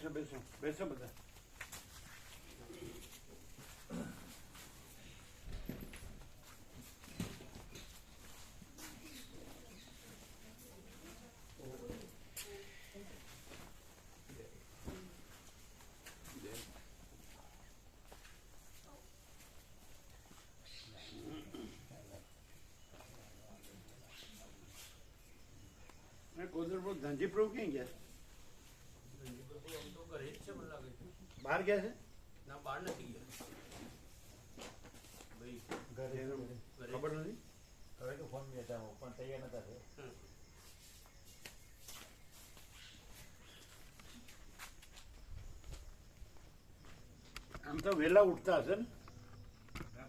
બેસો બેસો બેસો બધા. કોદરપુર ધનજી પ્રભુ ક્યાં ગયા? બહાર ગયા છે? ના, બહાર નથી ગયા. ખબર નથી. હવે તો ફોન બેઠા હો પણ તૈયાર નતા થયા. આમ તો વહેલા ઉઠતા હશે ને?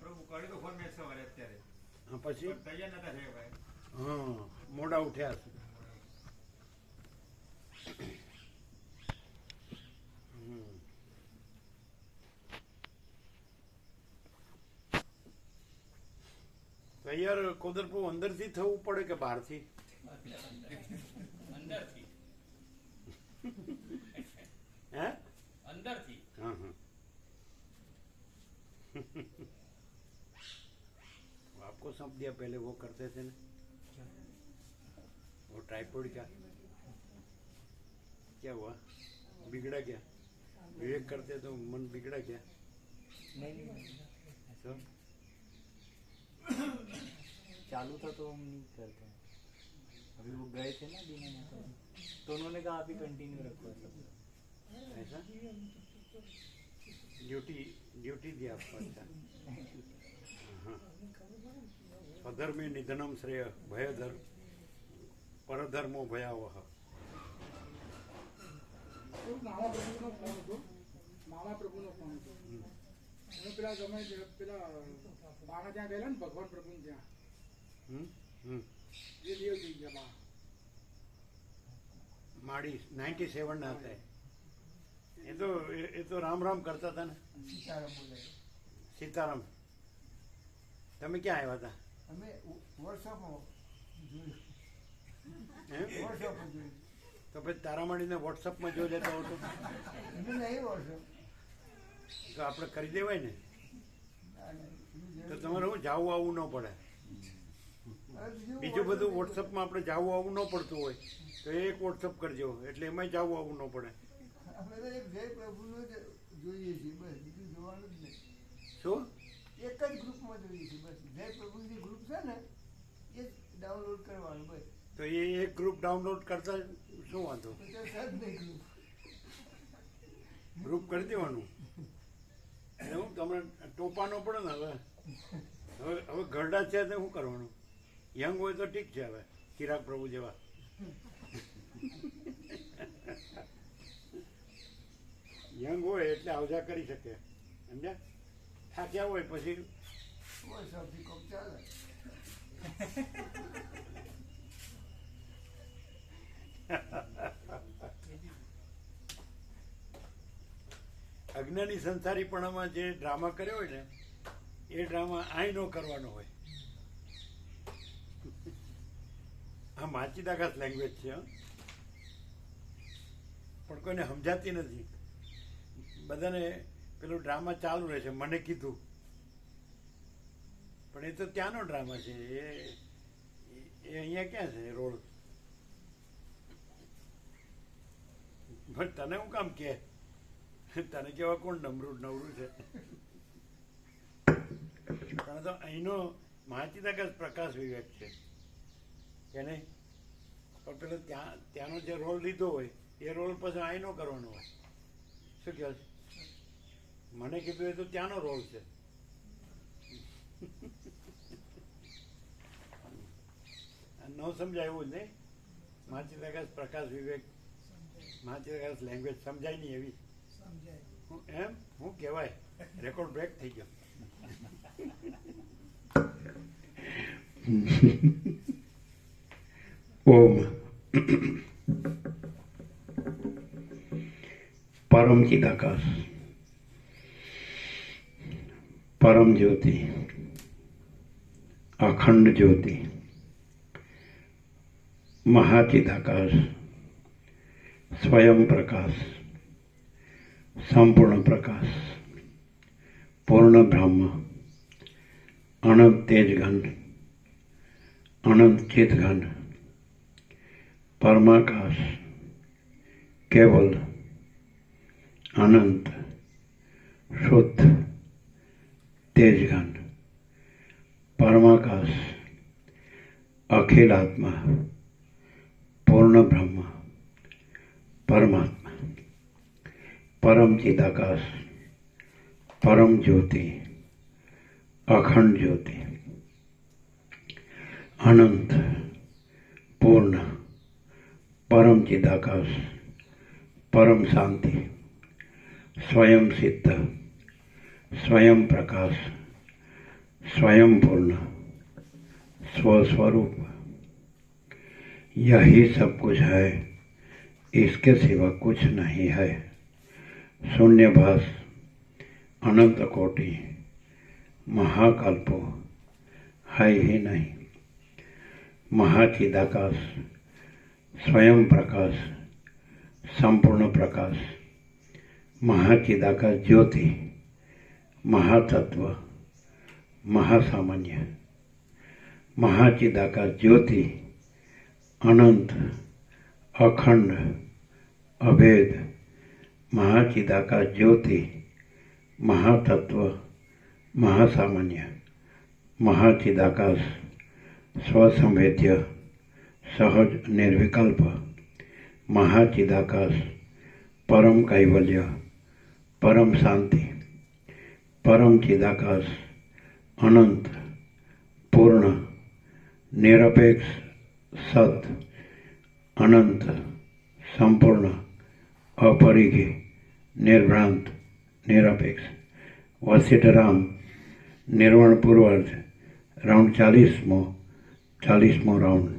પ્રભુ કરે તો ફોન મેં સવારે અત્યારે. હા, પછી તૈયાર નતા થયા ભાઈ. હા, મોડા ઉઠ્યા હશે. તૈયાર કોદરપુર અંદરથી થવું પડે કે બહારથી? અંદરથી. હે? અંદરથી. हाँ हाँ आपको सौंप दिया, पहले वो करते थे ना, वो ट्राइपॉड का क्या हुआ? बिगड़ा क्या? विवेक करते तो मन बिगड़ा क्या? नहीं तो चालू था तो हम नहीं करते हैं. अभी वो गए थे ना दीना माता, तो उन्होंने कहा अभी कंटिन्यू रखो सब. ऐसा ड्यूटी दिया आपको? अच्छा. हाँ. स्वधर्मे निधनम श्रेय भयधर परधर्मो भयावह. મામા પ્રભુનો ફોન હતો. અમે પેલા ગમે પેલા બાના ત્યાં ગયેલા ને ભગવાન પ્રભુ ત્યાં એ દેવ થઈ ગયા બા माड़ी 97 ना હતા. ये तो राम राम करता था ना. સીતારામ બોલે. सीताराम તમે ક્યાં આવ્યા હતા? અમે વોટ્સઅપમાં જોયું. હે? વોટ્સઅપમાં જોયું. તો પછી તારામણીને વોટ્સઅપમાં જોઈ લેતો હતો એનું નહીં વોટ્સઅપ. તો આપણે કરી દેવાય ને. તો તમારે શું જાવું આવવું ન પડે. બીજું બધું વોટ્સઅપમાં આપણે જાવું આવવું ન પડતું હોય તો એક વોટ્સઅપ કરજો એટલે એમાં જાવું આવવું ન પડે. અમે તો એક જય પ્રભુનો જ જોઈએ છીએ બસ, બીજું જોવાનું જ નહીં. શું? એક જ ગ્રુપમાં જોઈએ છીએ બસ. જય પ્રભુની જે ગ્રુપ છે ને એ જ ડાઉનલોડ કરવાનું બસ. તો એ એક ગ્રુપ ડાઉનલોડ કરતા શું વાંધો? તો તે સજ નહીં ગ્રુપ. ગ્રુપ કરી દેવાનું. એવું તમને ટોપાનો પડે ને. હવે ઘરડા છે તો શું કરવાનું? યંગ હોય તો ઠીક છે. હવે ચિરાગ પ્રભુ જેવા યંગ હોય એટલે આવજા કરી શકે, સમજ્યા? થાક્યા હોય પછી વોટ્સઅપથી કોક ચાલે. અજ્ઞાની સંસારીપણામાં જે ડ્રામા કર્યો હોય ને એ ડ્રામા આય નો કરવાનો હોય. આ માચીદાઘાત લેંગ્વેજ છે હં? પણ કોઈને સમજાતી નથી. બધાને પેલું ડ્રામા ચાલુ રહે છે, મને કીધું. પણ એ તો ત્યાંનો ડ્રામા છે. એ અહીંયા ક્યાં છે રોલ? પણ તને હું કામ કે? તને કેવા કોણ નવરું છે? પણ તો અહીંનો માચીદાઘાત પ્રકાશ વિવેક છે કે નહીં? પણ પેલો ત્યાંનો જે રોલ લીધો હોય એ રોલ પછી અહીં નો કરવાનો હોય. શું કહે છે? મને કીધું એ તો ત્યાંનો રોલ છે. ન સમજાય એવું જ નહીં. માચીદાઘાત પ્રકાશ વિવેક, માચીદાઘાત લેંગ્વેજ સમજાય નહીં એવી. એમ હું કહેવાય? રેકોર્ડ બ્રેક થઈ ગયો. ओम परम चिदाकाश, परम ज्योति, अखंड ज्योति, महाचिदाकाश, स्वयं प्रकाश, સંપૂર્ણ પ્રકાશ, પૂર્ણ બ્રહ્મ, અનંત તેજઘન, અનંત ચિતઘન, પરમાકાશ, કેવલ, અનંત, શુદ્ધ, તેજઘન, પરમાકાશ, અખિલ આત્મા, પૂર્ણ બ્રહ્મ, પરમાત્મા, પરમ ચિદાકાશ, પરમ જ્યોતિ, અખંડ જ્યોતિ, અનંત, પૂર્ણ, પરમ ચિદાકાશ, પરમ શાંતિ, સ્વયં સિદ્ધ, स्वयं प्रकाश, स्वयं पूर्ण, स्वस्वरूप, यही सब कुछ है, इसके सिवा कुछ नहीं है। शून्यभास, अनंत कोटि, महाकल्पो है ही नहीं। महाचिदाकाश, स्वयं प्रकाश, संपूर्ण प्रकाश, महाचिदाकाश ज्योति, महातत्व, महासामान्य, महाचिदाकाश ज्योति, अनंत, अखंड, अभेद, महाचिदाकाश ज्योति, महातत्व, महासामान्य, महाचिदाकाश, स्वसंवेद्य, सहज निर्विकल्प, महाचिदाकाश, परम कैवल्य, परम शांति, परम चिदाकाश, अनंत, पूर्ण, निरपेक्ष, सत, अनंत, संपूर्ण, अपरिघी, निर्भ्रांत, निरपेक्ष। वशिष्ठराम, निर्वाण पूर्वार्ध, राउंड 40मो राउंड।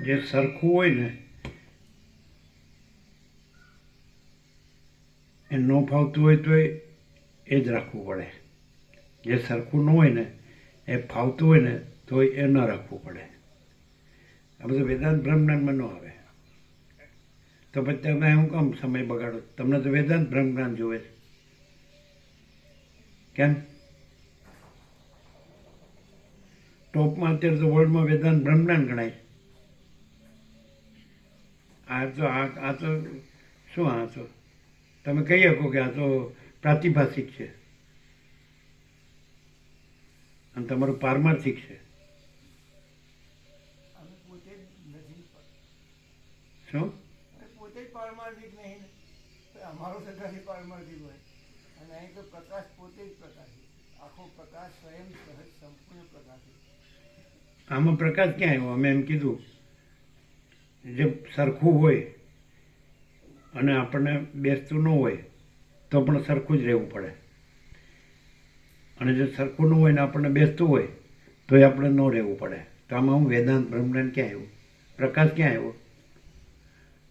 જે સરખું હોય ને એ ન ફાવતું હોય તો એ જ રાખવું પડે, જે સરખું ન હોય ને એ ફાવતું હોય ને તો એ ન રાખવું પડે। આ બધું વેદાંત બ્રહ્મજ્ઞાનમાં ન આવે તો પછી તમે હું કામ સમય બગાડો? તમને તો વેદાંત બ્રહ્મજ્ઞાન જોવે છે, કેમ? ટોપમાં અત્યારે તો વર્લ્ડમાં વેદાંત બ્રહ્મજ્ઞાન ગણાય। આ તો શું, આ તો તમે કહી શકો કે આ તો પ્રાતિભાષિક છે અને તમારું પારમાર્થિક છે। શું પોતે જ પારમાર્થિક નહીં ને, અમારો સદાથી પારમાર્થિક હોય અને અહીં તો પ્રકાશ પોતે જ પ્રકાશિત, આખો પ્રકાશ સ્વયં સહજ સંપૂર્ણ પ્રકાશિત। આમાં પ્રકાશ ક્યાં આવ્યો? અમે એમ કીધું જે સરખું હોય અને આપણને બેસતું ન હોય તો પણ સરખું જ રહેવું પડે, અને જે સરખું ન હોય ને આપણને બેસતું હોય તો એ આપણે ન રહેવું પડે। તો આમાં હું વેદાંત બ્રહ્મજ્ઞાન ક્યાં આવ્યું? પ્રકાશ ક્યાં આવ્યો?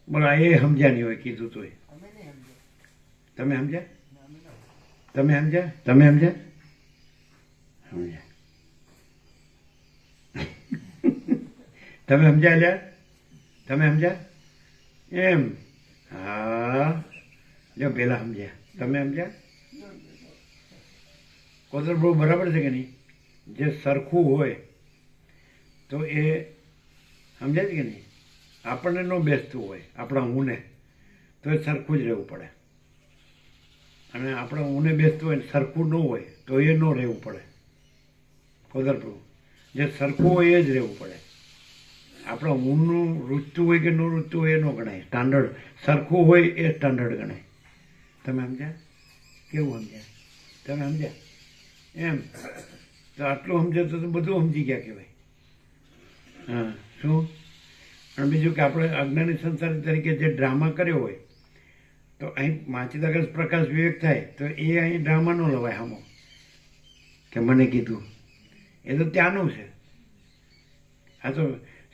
બોલો, એ સમજ્યા નહીં હોય કીધું તોય? અમે નહીં સમજ્યા, તમે સમજ્યા? અમે ના તમે સમજ્યા? તમે સમજ્યા? સમજ્યા? તમે સમજ્યા લ્યા? તમે સમજ્યા એમ? હા, જો પેલા સમજ્યા, તમે સમજ્યા? કોતર બહુ બરાબર છે કે નહીં? જે સરખું હોય તો એ સમજાય છે કે નહીં? આપણને ન બેસતું હોય આપણા ઊને તો એ સરખું જ રહેવું પડે, અને આપણા ઊને બેસતું હોય ને સરખું ન હોય તો એ ન રહેવું પડે। કોદર પ્રભુ, જે સરખું હોય એ જ રહેવું પડે। આપણા ઊનનું રૂચતું હોય કે ન રૂચતું હોય એ ન ગણાય, સ્ટાન્ડર્ડ સરખું હોય એ સ્ટાન્ડર્ડ ગણાય। તમે સમજ્યા? કેવું સમજ્યા? તમે સમજ્યા એમ? તો આટલું સમજે તો બધું સમજી ગયા કહેવાય। હા, શું? અને બીજું કે આપણે અજ્ઞાની સંસારી તરીકે જે ડ્રામા કર્યો હોય તો અહીં માચિદાકાશ પ્રકાશ વિવેક થાય તો એ અહીં ડ્રામા ન લવાય સામો કે મને કીધું, એ તો ત્યાંનું છે। આ તો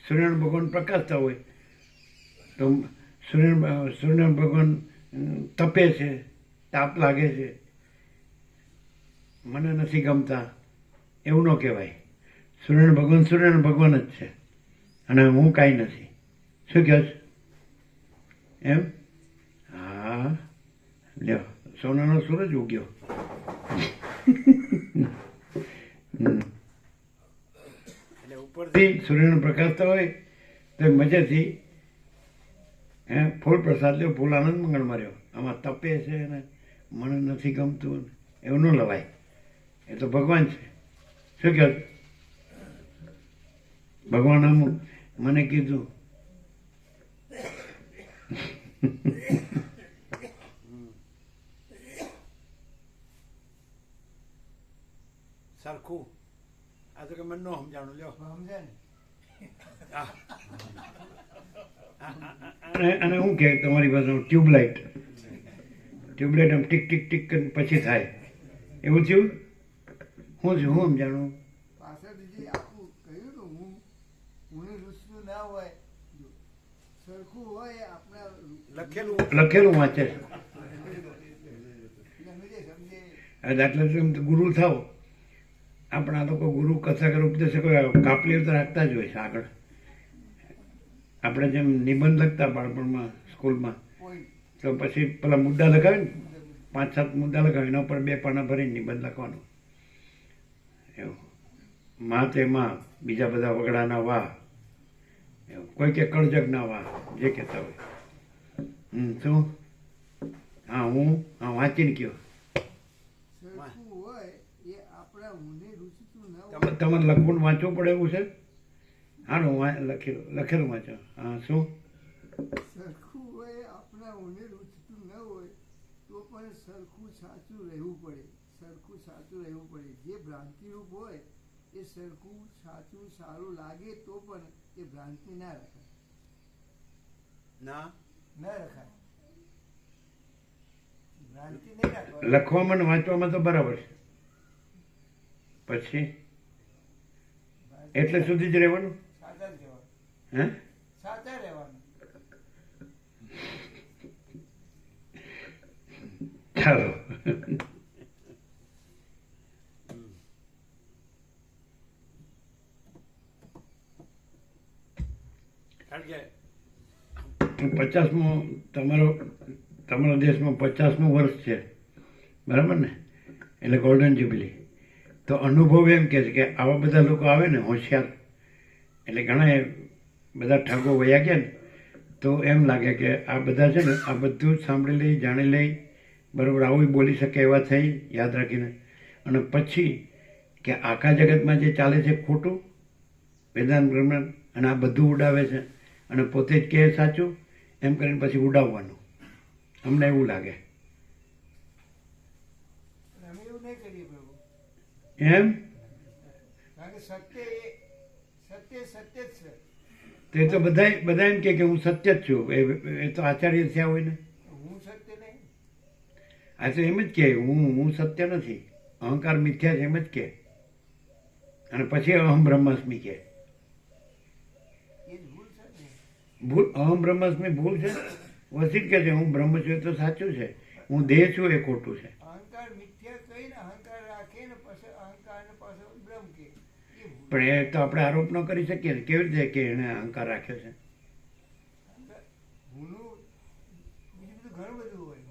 સૂર્યનારાયણ ભગવાન પ્રકાશતા હોય તો સૂર્યનારાયણ ભગવાન તપે છે, તાપ લાગે છે, મને નથી ગમતા એવું ન કહેવાય. સૂર્યનારાયણ ભગવાન જ છે અને હું કાંઈ નથી. શું કહો છો એમ? હા લ્યો, સોનાનો સૂરજ ઉગ્યો. એટલે ઉપરથી સૂર્યનો પ્રકાશ તો હોય તો મજાથી ફૂલ પ્રસાદ લ્યો, ફૂલ આનંદ મંગળ માર્યો. આમાં તપે છે ને મને નથી ગમતું એવું ન લવાય. એ તો ભગવાન છે. શું કહો? ભગવાન આમ મને કીધું સરખું. આ તો કે મને ન સમજાણું. લ્યો સમજે ને અને શું કે તમારી પાસે ટ્યુબલાઇટ આમ ટીક ટીક ટીક કરીને પછી થાય એવું થયું. શું છે હું સમજાણું? પાછળથી જે આખું કહ્યું તો હું રૂસતું ના હોય, જો સરખું હોય આપણે લખેલું વાંચે છે. સમજે સમજે આ દાખલા તરીકે ગુરુ થાવ, આપણા લોકો ગુરુ કથા ઉપદેશકો કાપલી તો રાખતા જ હોય છે આગળ. આપણે જેમ નિબંધ લખતા બાળપણમાં સ્કૂલમાં, પોઈન્ટ તો પછી પેલા મુદ્દા લખાવે ને 5-7 મુદ્દા લખાવે, એના ઉપર 2 પાના ભરીને નિબંધ લખવાનો. એવું માં તે માં, બીજા બધા વગડાના વાહ, એવું કોઈ કે કળજગના વાહ, જે કહેતા હોય. શું? હા વાંચીને કયો. સરખું હોય એ આપણા ઊંધે રૂચતું ન હોય. તમારે લખવું ને વાંચવું પડે એવું છે? હાનું લખેલું વાંચો. હા શું? સરખું હોય આપણા ઊંધે રૂચતું ન હોય તો પણ સરખું સાચું રહેવું પડે. સરખું સાચું રહેવું પડે. જે ભ્રાંતિરૂપ હોય એ સરખું સાચું સારું લાગે તો પણ એ ભ્રાંતિ ના રખાય. ના ન રખાય. ભ્રાંતિ નહીં રાખવા. લખવામાં ને વાંચવામાં તો બરાબર છે, પછી એટલે સુધી જ રહેવાનું. સાચા જ રહેવાનું. હે? સાચા રહેવાનું. ચાલો. કારણ કે 50મો તમારા દેશમાં 50મું વર્ષ છે, બરાબર ને? એટલે ગોલ્ડન જ્યુબિલી. તો અનુભવ એમ કહે છે કે આવા બધા લોકો આવે ને હોશિયાર, એટલે ઘણા બધા ઠગો વયા ગયા ને, તો એમ લાગે કે આ બધા છે ને આ બધું જ સાંભળી લઈ, જાણી લઈ, બરાબર આવું બોલી શકે એવા થઈ યાદ રાખીને, અને પછી કે આખા જગતમાં જે ચાલે છે ખોટું વેદાંત બ્રહ્માંડ, અને આ બધું ઉડાવે છે અને પોતે જ કહે સાચું, એમ કરીને પછી ઉડાવવાનું. અમને એવું લાગે. અમે એવું નહીં કરીએ પ્રભુ. એમ કારણ કે સત્ય જ છે. તે તો બધા એમ કે હું સત્ય જ છું. એ તો આચાર્ય થયા હોય ને. હું સત્ય નહીં. આ તો એમ જ કે હું સત્ય નથી, અહંકાર મિથ્યા છે એમ જ કે, અને પછી અહમ બ્રહ્માસ્મિ કે. એ જ ભૂલ છે ને. ભૂલ અહમ બ્રહ્માસ્મિ ભૂલ છે. વસીત કે છે હું બ્રહ્મ છું એ તો સાચું છે, હું દેહ છું એ ખોટું છે. અહંકાર મિથ્યા કહીને અહંકાર રાખે ને પછી અહંકાર ને પાછો બ્રહ્મ કે એ ભૂલ. પણ એ તો આપણે આરોપ ન કરી શકીએ ને. કેવી રીતે કે એને અહંકાર રાખ્યો છે? હુંનું બીજું બધું ઘણું બધું હોય.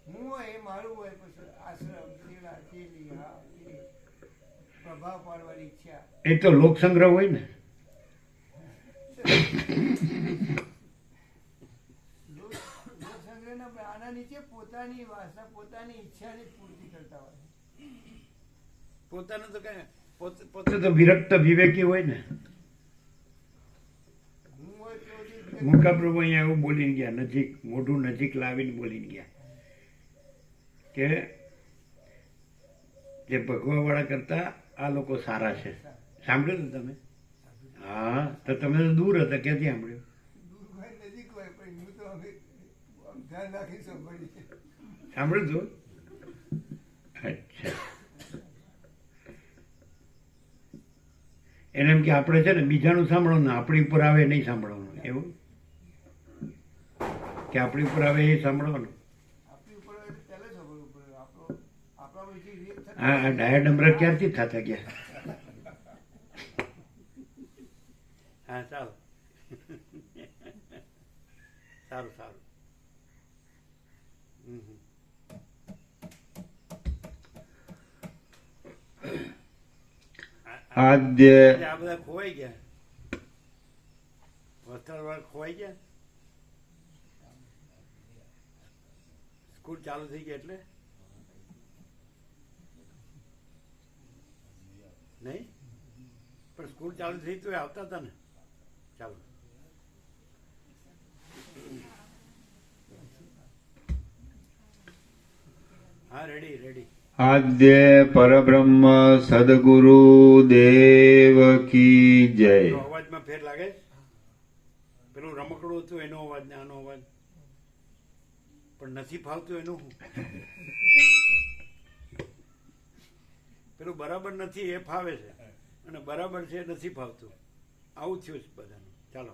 હું હોય એ મારું હોય, પછી આશ્રમ પેલા પેલી હા પેલી પ્રભાવ પાડવાની ઈચ્છા. એ તો લોક સંગ્રહ હોય ને. લોકસંગ્રહના આના નીચે પોતાની વાસના પોતાની ઈચ્છાની પૂર્તિ કરતા હોય. પોતાનું તો કઈ પોતે તો વિરક્ત વિવેકી હોય ને. હું હોય તો મુકા પ્રભુ અહીંયા એવું બોલીને ગયા, નજીક મોઢું નજીક લાવીને બોલીને ગયા કે જે ભગવાવાળા કરતા આ લોકો સારા છે. સાંભળ્યું ને તમે? હા, તો તમે તો દૂર હતા, ક્યાંથી સાંભળ્યું? દૂર હોય નજીક હોય પણ હું તો અમે ધ્યાન રાખી સાંભળીએ. સાંભળ્યું તું? અચ્છા. એને એમ કે આપણે છે ને બીજાનું સાંભળવાનું, આપણી ઉપર આવે નહીં સાંભળવાનું. એવું કે આપણી ઉપર આવે એ સાંભળવાનું. આપણી ઉપર હોય તો પહેલા સાંભળવું પડે. આપણા વિશે વિવેક આ ડાયા ડમરા ક્યારથી થતા ગયા? હા ચાલો સારું સારું. હમ હમ. આદ્ય આ બધા ખોવાઈ ગયા, વસ્ત્રાલ ખોવાઈ ગયા. સ્કૂલ ચાલુ થઈ ગઈ એટલે નહીં, પણ સ્કૂલ ચાલુ થઈ તો એ આવતા હતા ને. ચાલો હા રેડી રેડી. આદ્ય પરબ્રહ્મ સદગુરુ દેવ કી જય. તો અવાજમાં ફેર લાગે છે? પેલું રમકડું હતું એનો અવાજ ને આનો અવાજ, પણ નથી ફાવતું એનું શું? પેલું બરાબર નથી એ ફાવે છે, અને બરાબર છે એ નથી ફાવતું. આવું થયું છે બધાનું. ચાલો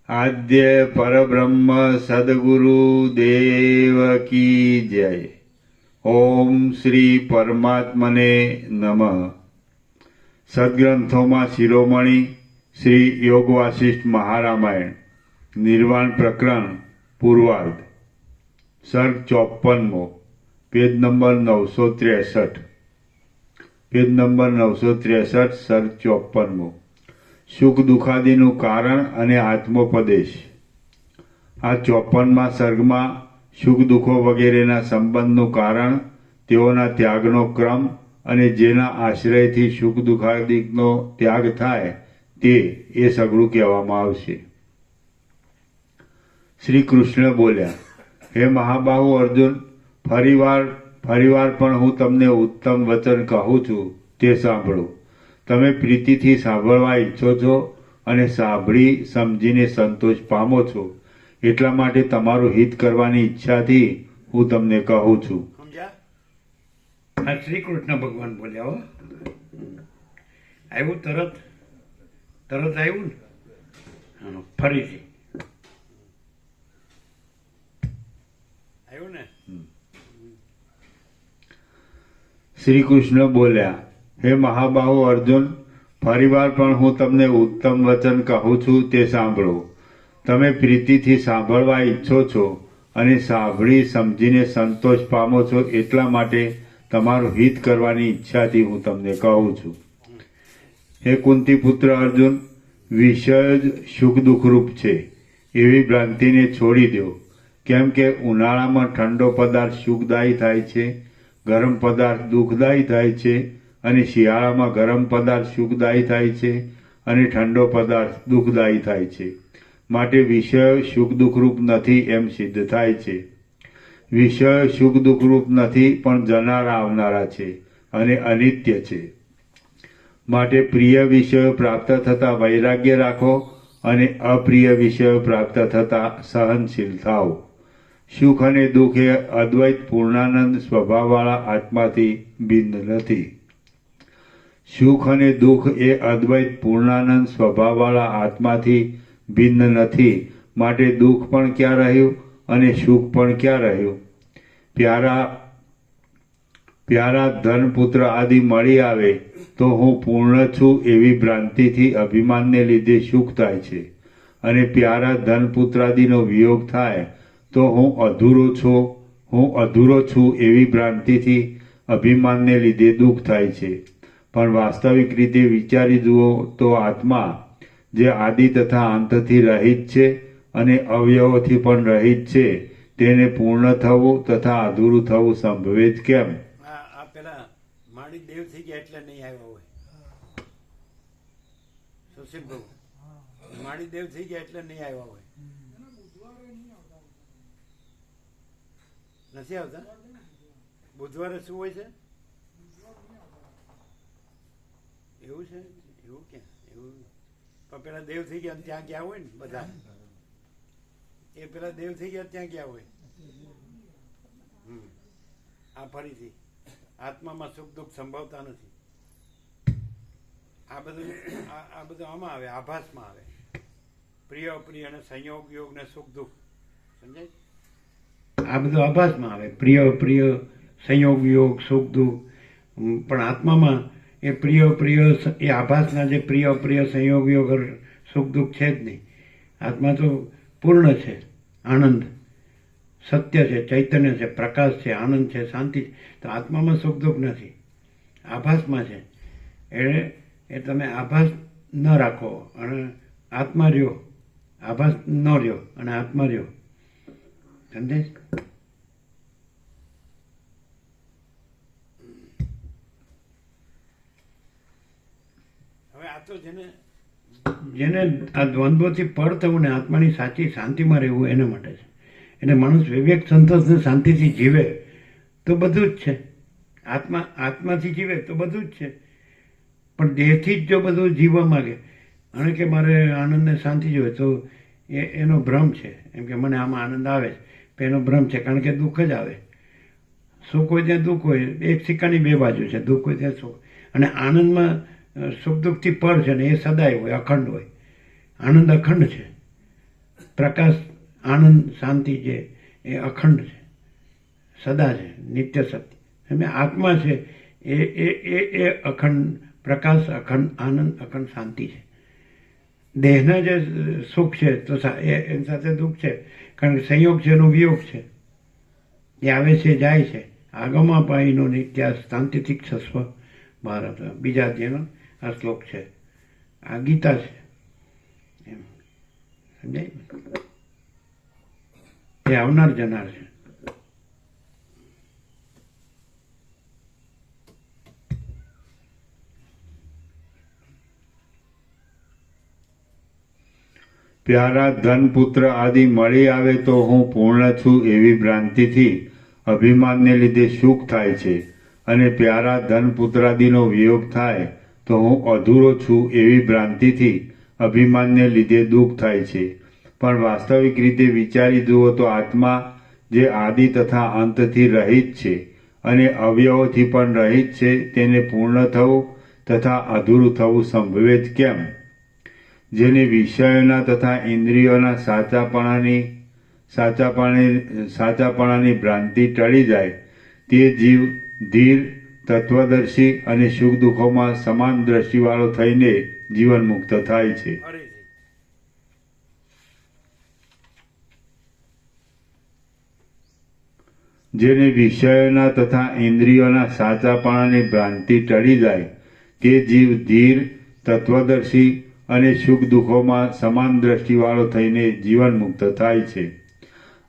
આદ્ય પરબ્રહ્મ સદગુરુ દેવ કી જય. ઓમ શ્રી પરમાત્મને નમઃ. સદગ્રંથોમાં શિરોમણી શ્રી યોગ વાસિષ્ઠ મહારામાયણ નિર્વાણ પ્રકરણ પૂર્વાર્ધ સર્ગ 54મો, પેજ નંબર 963. Page number 963, સર્ગ 54મો. સુખ દુઃખાદિનું કારણ અને આત્મોપદેશ. આ 54મા સર્ગમાં સુખ દુઃખો વગેરેના સંબંધનું કારણ, તેઓના ત્યાગનો ક્રમ અને જેના આશ્રયથી સુખ દુઃખાદિનો ત્યાગ થાય તે એ સગળું કહેવામાં આવશે. શ્રી કૃષ્ણ બોલ્યા, હે મહાબાહુ અર્જુન, ફરીવાર પણ હું તમને ઉત્તમ વચન કહું છું તે સાંભળો. તમે પ્રીતિથી સાંભળવા ઈચ્છો છો અને સાંભળી સમજીને સંતોષ પામો છો, એટલા માટે તમારું હિત કરવાની ઈચ્છાથી હું તમને કહું છું. સમજ્યા? આ શ્રી કૃષ્ણ ભગવાન બોલ્યા હો. આવ્યું તરત આવ્યું ને. હા, ફરીથી આવ્યું ને. શ્રી કૃષ્ણ બોલ્યા, હે મહાબાહુ અર્જુન, ફરીવાર પણ હું તમને ઉત્તમ વચન કહું છું તે સાંભળો. તમે પ્રીતિથી સાંભળવા ઈચ્છો છો અને સાંભળી સમજીને સંતોષ પામો છો, એટલા માટે તમારું હિત કરવાની ઈચ્છાથી હું તમને કહું છું. હે કુંતી પુત્ર અર્જુન, વિષય જ સુખ દુઃખરૂપ છે એવી ભ્રાંતિને છોડી દો. કેમ કે ઉનાળામાં ઠંડો પદાર્થ સુખદાયી થાય છે, ગરમ પદાર્થ દુઃખદાયી થાય છે, અને શિયાળામાં ગરમ પદાર્થ સુખદાયી થાય છે અને ઠંડો પદાર્થ દુઃખદાયી થાય છે. માટે વિષય સુખ દુઃખરૂપ નથી એમ સિદ્ધ થાય છે. વિષય સુખ દુઃખરૂપ નથી, પણ જનારા આવનારા છે અને અનિત્ય છે. માટે પ્રિય વિષયો પ્રાપ્ત થતા વૈરાગ્ય રાખો અને અપ્રિય વિષયો પ્રાપ્ત થતા સહનશીલ થાઓ. સુખ અને દુઃખ એ અદ્વૈત પૂર્ણાનંદ સ્વભાવવાળા આત્માથી ભિન્ન નથી. સુખ અને દુઃખ એ અદ્વૈત પૂર્ણાનંદ સ્વભાવવાળા આત્માથી ભિન્ન નથી. માટે દુઃખ પણ ક્યાં રહ્યું અને સુખ પણ ક્યાં રહ્યું? પ્યારા ધનપુત્ર આદિ મળી આવે તો હું પૂર્ણ છું એવી ભ્રાંતિથી અભિમાનને લીધે સુખ થાય છે, અને પ્યારા ધનપુત્રાદિનો વિયોગ થાય તો હું અધૂરો છું એવી ભ્રાંતિથી અભિમાનને લીધે દુઃખ થાય છે. પણ વાસ્તવિક રીતે વિચારી જુઓ તો આત્મા જે આદિ તથા અંતથી રહિત છે અને અવયવોથી પણ રહિત છે, તેને પૂર્ણ થવું તથા અધૂરું થવું સંભવે જ કેમ? આ પેલા માડી દેવ થઈ ગયા એટલે નહીં આવ્યા હોય. સુશીલ ભાઈ, માડી દેવ થઈ ગયા એટલે નહીં આવ્યા હોય. નથી આવતા? બુધવારે શું હોય છે? એવું છે? એવું ક્યાં? એવું પણ પેલા દેવ થઈ ગયા ત્યાં ગયા હોય ને બધા. એ પેલા દેવ થઈ ગયા ત્યાં ગયા હોય. આ ફરીથી આત્મામાં સુખ દુઃખ સંભવતા નથી. આ બધું આમાં આવે, આભાસમાં આવે. પ્રિય અપ્રિય અને સંયોગ યોગ ને સુખ દુઃખ સમજાય. આ બધું આભાસમાં આવે. પ્રિય પ્રિય, સંયોગ વિયોગ, સુખ દુઃખ, પણ આત્મામાં એ પ્રિય પ્રિય એ આભાસના જે પ્રિય અપ્રિય સંયોગ વિયોગ સુખ દુઃખ છે જ નહીં. આત્મા તો પૂર્ણ છે, આનંદ, સત્ય છે, ચૈતન્ય છે, પ્રકાશ છે, આનંદ છે, શાંતિ છે. તો આત્મામાં સુખ દુઃખ નથી, આભાસમાં છે. એ તમે આભાસ ન રાખો અને આત્મા રહ્યો, આભાસ ન રહ્યો અને આત્મા રહ્યો. સમજાય? હવે આ તો જેને જેને આ દ્વંદ્વોથી પર થવું ને આત્માની સાચી શાંતિમાં રહેવું એના માટે છે. એટલે માણસ વિવેક સંતોષ ને શાંતિથી જીવે તો બધું જ છે. આત્માથી જીવે તો બધું જ છે. પણ દેહથી જ જો બધું જીવવા માગે અને કે મારે આનંદ ને શાંતિ જોઈએ તો એનો ભ્રમ છે. એમ કે મને આમાં આનંદ આવે છે, એનો ભ્રમ છે. કારણ કે દુઃખ જ આવે. સુખ હોય ત્યાં દુઃખ હોય, એક સિક્કાની બે બાજુ છે. દુઃખ હોય ત્યાં સુખ. અને આનંદમાં સુખ દુઃખથી પર છે ને એ સદાય હોય, અખંડ હોય. આનંદ અખંડ છે. પ્રકાશ, આનંદ, શાંતિ જે એ અખંડ છે, સદા છે, નિત્ય સત્ય. એમ આત્મા છે એ અખંડ પ્રકાશ, અખંડ આનંદ, અખંડ શાંતિ છે. દેહના જે સુખ છે તો એની સાથે દુઃખ છે. કારણ કે સંયોગ છે એનો વિયોગ છે. એ આવે છે, જાય છે. આગમા પાઈનો નિત્યાસ શાંતિથી ક્ષસ્વ ભારત, બીજા અધ્યાયનો આ શ્લોક છે. આ ગીતા છે. એમ સમજાય? એ આવનાર જનાર છે. પ્યારા ધન પુત્ર આદિ મળી આવે તો હું પૂર્ણ છું એવી ભ્રાંતિથી અભિમાનને લીધે સુખ થાય છે, અને પ્યારા ધન પુત્રાદિનો વિયોગ થાય તો હું અધૂરો છું એવી ભ્રાંતિથી અભિમાનને લીધે દુઃખ થાય છે. પણ વાસ્તવિક રીતે વિચારી જુઓ તો આત્મા જે આદિ તથા અંતથી રહિત છે અને અવયવોથી પણ રહિત છે, તેને પૂર્ણ થવું તથા અધૂરું થવું સંભવે જ કેમ? જેને વિષયોના તથા ઇન્દ્રિયોના સાચાપણાની ભ્રાંતિ ટળી જાય તે જીવ ધીર, તત્વદર્શી અને સુખ દુઃખોમાં સમાન દ્રષ્ટિવાળો થઈને જીવન મુક્ત થાય છે. ફરીથી જેને વિષયોના તથા ઇન્દ્રિયોના સાચાપણાની ભ્રાંતિ ટળી જાય તે જીવ ધીર, તત્વદર્શી અને સુખ દુઃખોમાં સમાન દ્રષ્ટિવાળો થઈને જીવન મુક્ત થાય છે.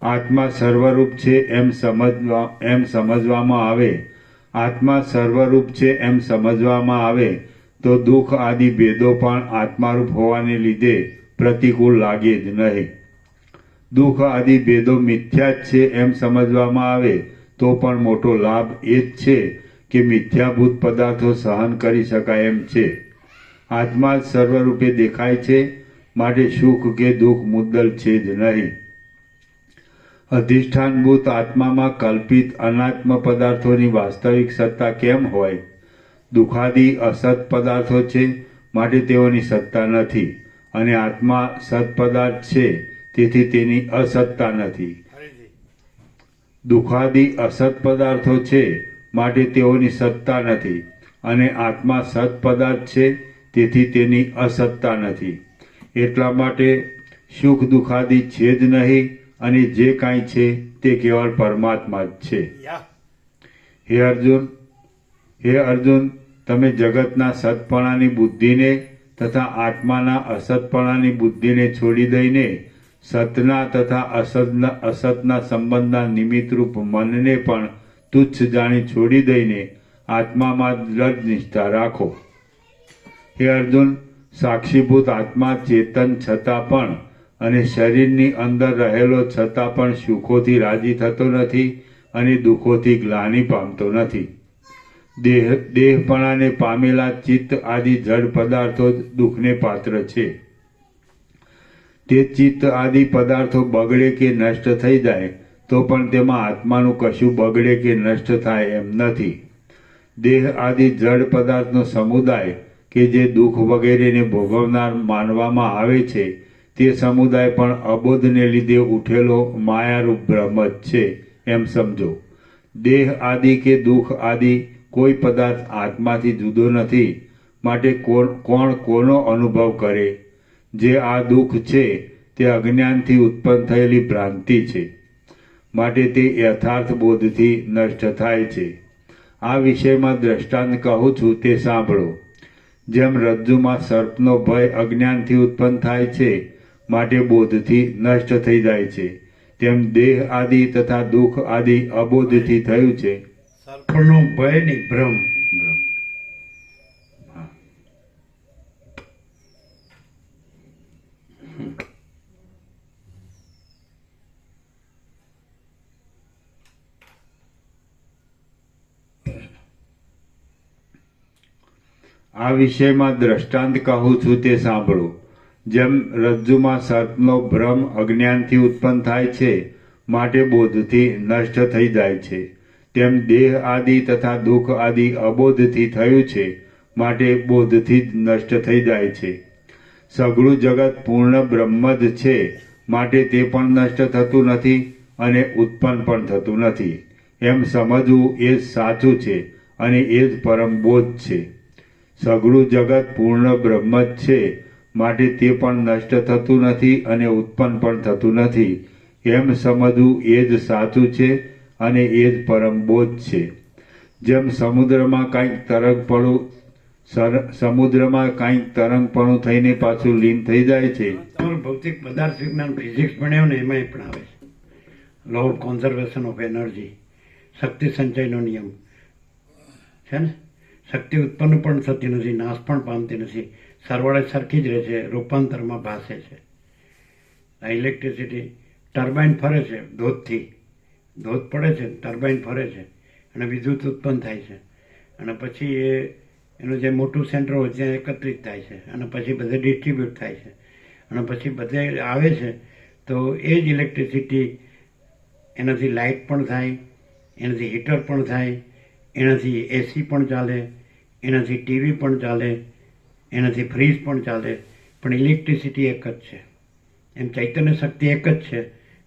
આત્મા સર્વરૂપ છે એમ સમજવામાં આવે તો દુઃખ આદિ ભેદો પણ આત્મારૂપ હોવાને લીધે પ્રતિકૂળ લાગે જ નહીં. દુઃખ આદિ ભેદો મિથ્યા જ છે એમ સમજવામાં આવે તો પણ મોટો લાભ એ જ છે કે મિથ્યાભૂત પદાર્થો સહન કરી શકાય એમ છે. આત્મા જ સર્વરૂપે દેખાય છે, માટે સુખ કે દુઃખ મુદ્દલ છે જ નહીં. અધિષ્ઠાનભૂત આત્મામાં કલ્પિત અનાત્મ પદાર્થોની વાસ્તવિક સત્તા કેમ હોય? દુઃખાદી અસત પદાર્થો છે, માટે તેઓની સત્તા નથી, અને આત્મા સત પદાર્થ છે, તેથી તેની અસત્તા નથી. ફરીથી દુઃખાદી અસત પદાર્થો છે, માટે તેઓની સત્તા નથી, અને આત્મા સત પદાર્થ છે, તેથી તેની અસત્તા નથી. એટલા માટે સુખ દુઃખાદી છે જ નહીં, અને જે કાંઈ છે તે કેવળ પરમાત્મા જ છે. યા હે અર્જુન, તમે જગતના સતપણાની બુદ્ધિને તથા આત્માના અસતપણાની બુદ્ધિને છોડી દઈને સતના તથા અસતના સંબંધના નિમિત્તરૂપ મનને પણ તુચ્છ જાણી છોડી દઈને આત્મામાં દ્રઢ નિષ્ઠા રાખો. હે અર્જુન, સાક્ષીભૂત આત્મા ચેતન છતાં પણ અને શરીરની અંદર રહેલો છતાં પણ સુખોથી રાજી થતો નથી અને દુઃખોથી ગ્લાનિ પામતો નથી. દેહપણાને પામેલા ચિત્ત આદિ જડ પદાર્થો જ દુઃખને પાત્ર છે. તે ચિત્ત આદિ પદાર્થો બગડે કે નષ્ટ થઈ જાય તો પણ તેમાં આત્માનું કશું બગડે કે નષ્ટ થાય એમ નથી. દેહ આદિ જડ પદાર્થનો સમુદાય કે જે દુઃખ વગેરેને ભોગવનાર માનવામાં આવે છે, તે સમુદાય પણ અબોધને લીધે ઉઠેલો માયારૂપ બ્રહ્મ જ છે એમ સમજો. દેહ આદિ કે દુઃખ આદિ કોઈ પદાર્થ આત્માથી જુદો નથી, માટે કોણ કોનો અનુભવ કરે? જે આ દુઃખ છે તે અજ્ઞાનથી ઉત્પન્ન થયેલી ભ્રાંતિ છે, માટે તે યથાર્થ બોધથી નષ્ટ થાય છે. આ વિષયમાં દ્રષ્ટાંત કહું છું તે સાંભળો. જેમ રજ્જુમાં સર્પનો ભય અજ્ઞાનથી ઉત્પન્ન થાય છે, માટે બોધથી નષ્ટ થઈ જાય છે, તેમ દેહ આદિ તથા દુઃખ આદિ અબોધથી થયું છે. સર્પનો ભય નહીં, ભ્રમ. બ્રહ્મ. હા. આ વિષયમાં દ્રષ્ટાંત કહું છું તે સાંભળો. જેમ રજ્જુમાં સર્પનો ભ્રમ અજ્ઞાનથી ઉત્પન્ન થાય છે, માટે બોધથી નષ્ટ થઈ જાય છે, તેમ દેહ આદિ તથા દુઃખ આદિ અબોધથી થયું છે, માટે બોધથી જ નષ્ટ થઈ જાય છે. સઘળું જગત પૂર્ણ બ્રહ્મ જ છે, માટે તે પણ નષ્ટ થતું નથી અને ઉત્પન્ન પણ થતું નથી. એમ સમજવું એ જ સાચું છે અને એ જ પરમ બોધ છે. સઘળું જગત પૂર્ણ બ્રહ્મ જ છે, માટે તે પણ નષ્ટ થતું નથી અને ઉત્પન્ન પણ થતું નથી. એમ સમજવું એ જ સાચું છે અને એ જ પરમ બોધ છે. જેમ સમુદ્રમાં કાંઈક તરંગપણું થઈને પાછું લીન થઈ જાય છે. તમારું ભૌતિક પદાર્થ વિજ્ઞાન ફિઝિક્સ ભણ્યો ને એમાંય પણ આવે છે. Law of conservation of energy, શક્તિ સંચયનો નિયમ છે ને. શક્તિ ઉત્પન્ન પણ થતી નથી, નાશ પણ પામતી નથી, સરવાળે સરખી જ રહે છે, રૂપાંતરમાં ભાસે છે. આ ઇલેક્ટ્રિસિટી ટર્બાઇન ફરે છે, ધોધ પડે છે, ટર્બાઇન ફરે છે અને વિદ્યુત ઉત્પન્ન થાય છે અને પછી એનું જે મોટું સેન્ટર હોય ત્યાં એકત્રિત થાય છે અને પછી બધે ડિસ્ટ્રીબ્યુટ થાય છે અને પછી બધે આવે છે. તો એ જ ઇલેક્ટ્રિસિટી, એનાથી લાઇટ પણ થાય, એનાથી હીટર પણ થાય, એનાથી એસી પણ ચાલે, એનાથી ટીવી પણ ચાલે, એનાથી ફ્રીજ પણ ચાલે. પણ ઇલેક્ટ્રિસિટી એક જ છે. એમ ચૈતન્ય શક્તિ એક જ છે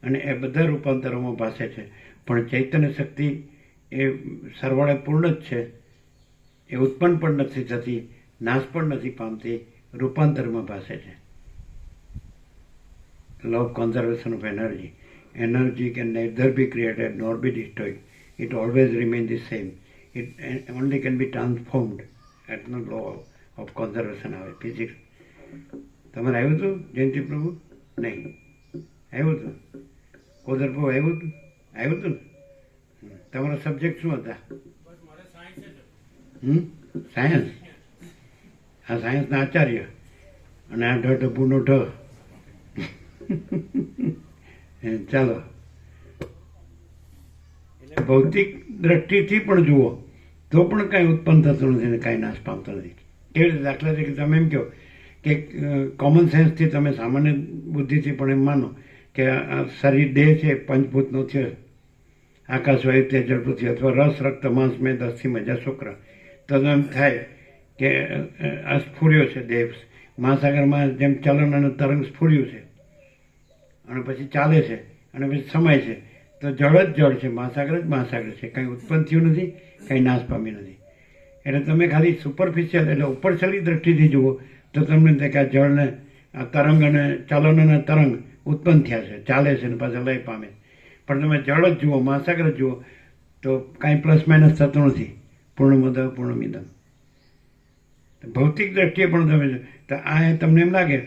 અને એ બધા રૂપાંતરોમાં ભાસે છે. પણ ચૈતન્ય શક્તિ એ સરવાળે પૂર્ણ જ છે. એ ઉત્પન્ન પણ નથી થતી, નાશ પણ નથી પામતી, રૂપાંતરમાં ભાસે છે. Law of conservation of energy. Energy can neither be created nor be destroyed. It always remains the same. It only can be transformed. That's the law of conservation આવે ફિઝિક્સ. તમારે આવ્યું હતું જયંતિ પ્રભુ? નહીં આવ્યું હતું? કોદર પ્રભુ આવ્યું હતું? આવ્યું હતું ને? તમારા સબ્જેક્ટ શું હતા? બસ મારે સાયન્સ જ સાયન્સ. આ સાયન્સના આચાર્ય અને આ ઢબુનો ઢ. ચાલો, એટલે ભૌતિક દ્રષ્ટિથી પણ જુઓ તો પણ કાંઈ ઉત્પન્ન થતું નથી ને કાંઈ નાશ પામતો નથી. કેવી રીતે? દાખલા તરીકે તમે એમ કહો કે કોમન સેન્સથી તમે સામાન્ય બુદ્ધિથી પણ એમ માનો કે આ શરીર દેહ છે પંચભૂતનો થયો, આકાશ વાયુ તેજ જળ પૃથ્વી, અથવા રસ રક્ત માંસ મેદ અસ્થિ મજ્જા શુક્ર, તો એમ થાય કે આ સ્ફૂર્યો છે દેહ. મહાસાગરમાં જેમ ચલન અને તરંગ સ્ફૂર્યું છે અને પછી ચાલે છે અને પછી સમાય છે, તો જળ જ જળ છે, મહાસાગર જ મહાસાગર છે. કાંઈ ઉત્પન્ન થયું નથી, કાંઈ નાશ પામી નથી. એટલે તમે ખાલી સુપરફિશિયલ એટલે ઉપરછલી દ્રષ્ટિથી જુઓ તો તમને થાય કે આ જળને, આ તરંગ અને ચલન અને તરંગ ઉત્પન્ન થયા છે, ચાલે છે અને પાછા લય પામે. પણ તમે જળ જ જુઓ, મહાસાગર જ જુઓ તો કાંઈ પ્લસ માઇનસ થતું નથી. પૂર્ણમદ પૂર્ણમિદમ. ભૌતિક દ્રષ્ટિએ પણ તમે તો આ તમને એમ લાગે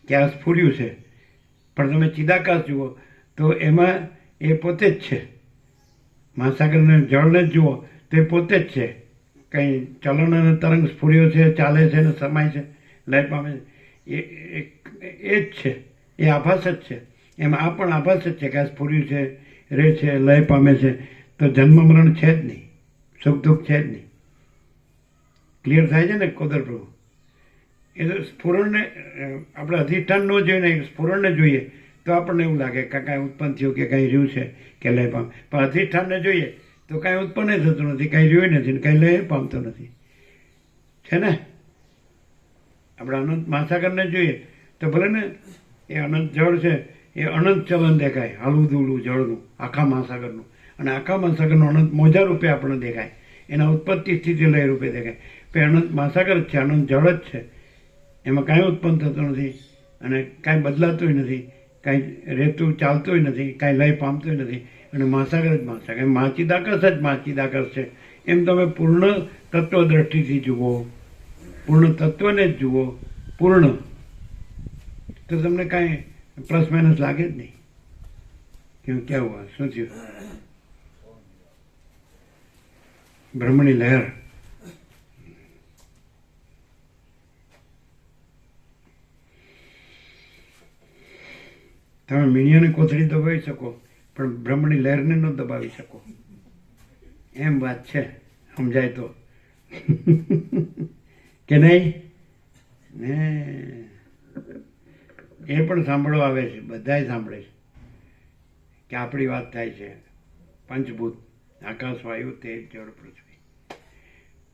કે આ સ્ફૂર્યું છે, પણ તમે ચિદાકાશ જુઓ તો એમાં એ પોતે જ છે. મહાસાગરને જળને જ જુઓ તો એ પોતે જ છે. કંઈ ચલણ અને તરંગ સ્ફૂર્યો છે, ચાલે છે અને સમાય છે, લય પામે છે, એ જ છે. એ આભાસ જ છે. એમાં આ પણ આભાસ જ છે કે આ સ્ફૂર્યું છે, રહે છે, લય પામે છે. તો જન્મ મરણ છે જ નહીં, સુખ દુઃખ છે જ નહીં. ક્લિયર થાય છે ને કોદર પ્રભુ? એ તો સ્ફુરણને આપણે અધિષ્ઠાન ન જોઈએ ને, સ્ફુરણને જોઈએ તો આપણને એવું લાગે કે કાંઈ ઉત્પન્ન થયું કે કાંઈ રહ્યું છે કે લય પામ. પણ અધિષ્ઠાનને જોઈએ તો કાંઈ ઉત્પન્ન થતું નથી, કાંઈ રહ્યું નથી, કાંઈ લય પામતો નથી. છે ને? આપણે અનંત મહાસાગરને જોઈએ તો ભલે ને એ અનંત જળ છે એ અનંત ચલન દેખાય, હાલું દૂલું જળનું, આખા મહાસાગરનું. અને આખા મહાસાગરનું અનંત મોજા રૂપે આપણને દેખાય, એના ઉત્પત્તિ સ્થિતિ લય રૂપે દેખાય. પણ અનંત મહાસાગર જ છે, અનંત જળ જ છે, એમાં કાંઈ ઉત્પન્ન થતું નથી અને કાંઈ બદલાતું નથી, કાંઈ રહેતું ચાલતું નથી, કાંઈ લય પામતું નથી. અને મહાસાગર જ મહાસાગર, મહાચિદાકાશ જ મહાચિદાકાશ છે. એમ તમે પૂર્ણ તત્વ દ્રષ્ટિથી જુઓ, પૂર્ણ તત્વને જ જુઓ, પૂર્ણ, તો તમને કાંઈ પ્લસ માઇનસ લાગે જ નહીં. ક્યું ક્યાં હુઆ, શું થયું? બ્રહ્મની લહેર. તમે મીણિયાની કોથળી દબાવી શકો પણ બ્રહ્મની લહેરને ન દબાવી શકો, એમ વાત છે. સમજાય તો કે નહીં? ને એ પણ સાંભળવા આવે છે, બધાય સાંભળે છે કે આપણી વાત થાય છે. પંચભૂત, આકાશ, વાયુ, તેજ, જળ, પૃથ્વી.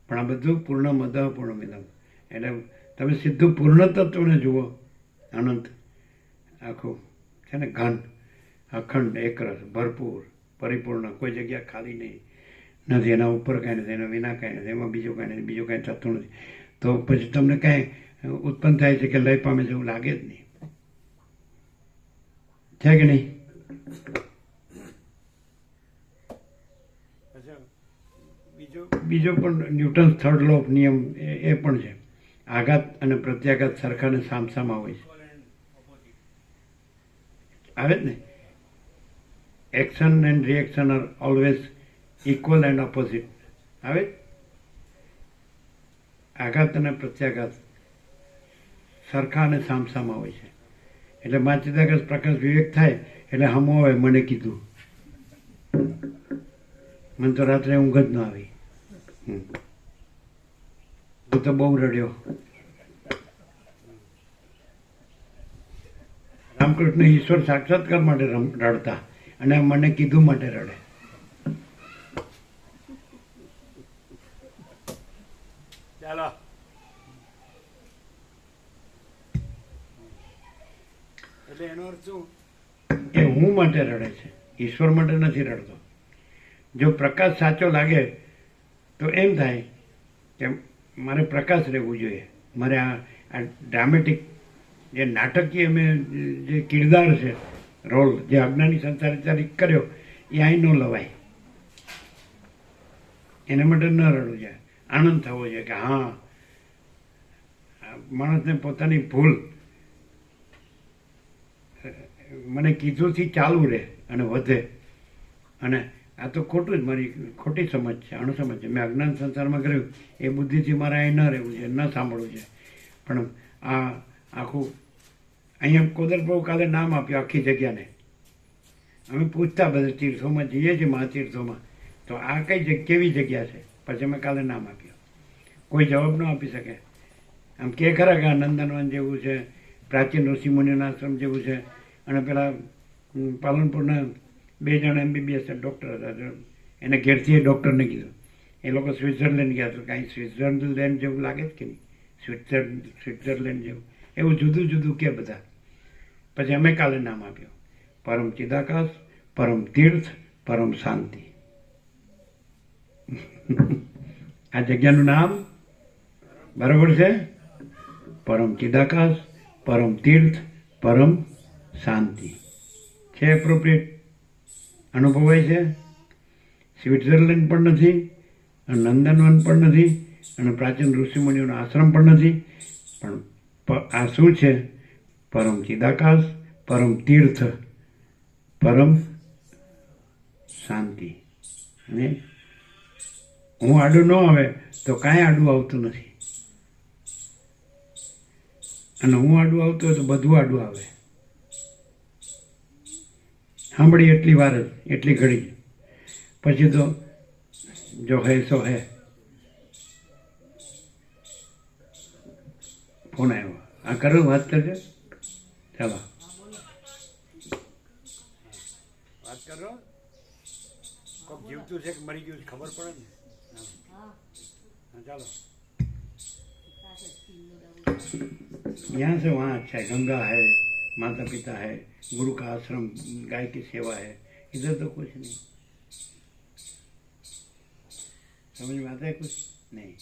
પણ આ બધું પૂર્ણ મદ પૂર્ણ મિલમ. એટલે તમે સીધું પૂર્ણ તત્વને જુઓ. અનંત આખું છે ને, ઘન, અખંડ, એકરસ, ભરપૂર, પરિપૂર્ણ, કોઈ જગ્યા ખાલી નહીં નથી. એના ઉપર કાંઈ નથી, એના વિના કાંઈ નથી, એમાં બીજું કાંઈ નથી, બીજું કાંઈ થતું નથી. તો પછી તમને કાંઈ ઉત્પન્ન થાય છે કે લય પામે છે એવું લાગે જ નહીં. છે કે નહીં? બીજો પણ ન્યૂટન્સ થર્ડ લો ઓફ નિયમ એ પણ છે. આઘાત અને પ્રત્યાઘાત સરખાને સામસામા હોય છે, આવે જ ને. Action and reaction are always equal and opposite, આવે. આઘાત અને પ્રત્યાઘાત સરખા અને સામસામા હોય છે. એટલે માચિદાકાશ પ્રકાશ વિવેક થાય એટલે હમો હોય મને કીધું, મને તો રાત્રે ઊંઘ જ ન આવી, હું તો બહુ રડ્યો. રામકૃષ્ણ ઈશ્વર સાક્ષાત્કાર માટે રડતા અને મને કીધું માટે રડે. ચાલો એટલે એનો અર્થ શું? એ હું માટે રડે છે, ઈશ્વર માટે નથી રડતો. જો પ્રકાશ સાચો લાગે તો એમ થાય કે મારે પ્રકાશ રહેવું જોઈએ, મારે આ ડ્રામેટિક જે નાટકીય મેં જે કિરદાર છે, રોલ જે અજ્ઞાની સંસારી કર્યો એ અહીં ન લવાય. એના માટે ન રડવું જોઈએ, આનંદ થવો જોઈએ કે હા માણસને પોતાની ભૂલ મને કીધુંથી ચાલુ રહે અને વધે. અને આ તો ખોટું જ, મારી ખોટી સમજ છે, અણસમજ છે. મેં અજ્ઞાન સંસારમાં કર્યું એ બુદ્ધિથી મારે અહીં ન રહેવું છે, ન સાંભળવું છે. પણ આ આખું અહીંયા કોદર પ્રભુ કાલે નામ આપ્યું આખી જગ્યાને. અમે પૂછતા બધા તીર્થોમાં જઈએ છીએ, મહાતીર્થોમાં, તો આ કઈ કેવી જગ્યા છે? પછી અમે કાલે નામ આપ્યું. કોઈ જવાબ ન આપી શકે. આમ કે ખરા કે આ નંદનવન જેવું છે, પ્રાચીન ઋષિમુનિના આશ્રમ જેવું છે. અને પેલા પાલનપુરના 2 જણ MBBS ડૉક્ટર હતા, એને ઘેરથી એ ડૉક્ટરને કીધું, એ લોકો સ્વિટ્ઝરલેન્ડ ગયા તો કાંઈ સ્વિટ્ઝરલેન્ડ જેવું લાગે જ કે નહીં? સ્વિટ્ઝરલેન્ડ જેવું એવું જુદું જુદું કે બધા. પછી અમે કાલે નામ આપ્યું પરમ ચિદાકાશ, પરમ તીર્થ, પરમ શાંતિ. આ જગ્યાનું નામ બરાબર છે? પરમ ચિદાકાશ, પરમ તીર્થ, પરમ શાંતિ છે. એપ્રોપ્રિએટ અનુભવાય છે. સ્વિટ્ઝરલેન્ડ પણ નથી, નંદનવન પણ નથી, અને પ્રાચીન ઋષિમુનિઓનો આશ્રમ પણ નથી. પણ આ શું છે? પરમ ચિદાકાશ, પરમ તીર્થ, પરમ શાંતિ. અને હું આડું ન આવે તો કાંઈ આડું આવતું નથી, અને હું આડું આવતો હોય તો બધું આડું આવે. સાંભળી એટલી વાર જ, એટલી ઘડી, પછી તો જો હે સો હે. ફોન આવ્યો, આ કરું વાત કરજો. ચાલો વાત કરો. કોક જીવતું છે કે મરી ગયું છે ખબર પડે ને. હા ચાલો. यहाँ से वहाँ अच्छा है, गंगा है, माता पिता है, गुरु का आश्रम, गाय की सेवा है, इधर तो कुछ नहीं। समझ में आता है कुछ नहीं।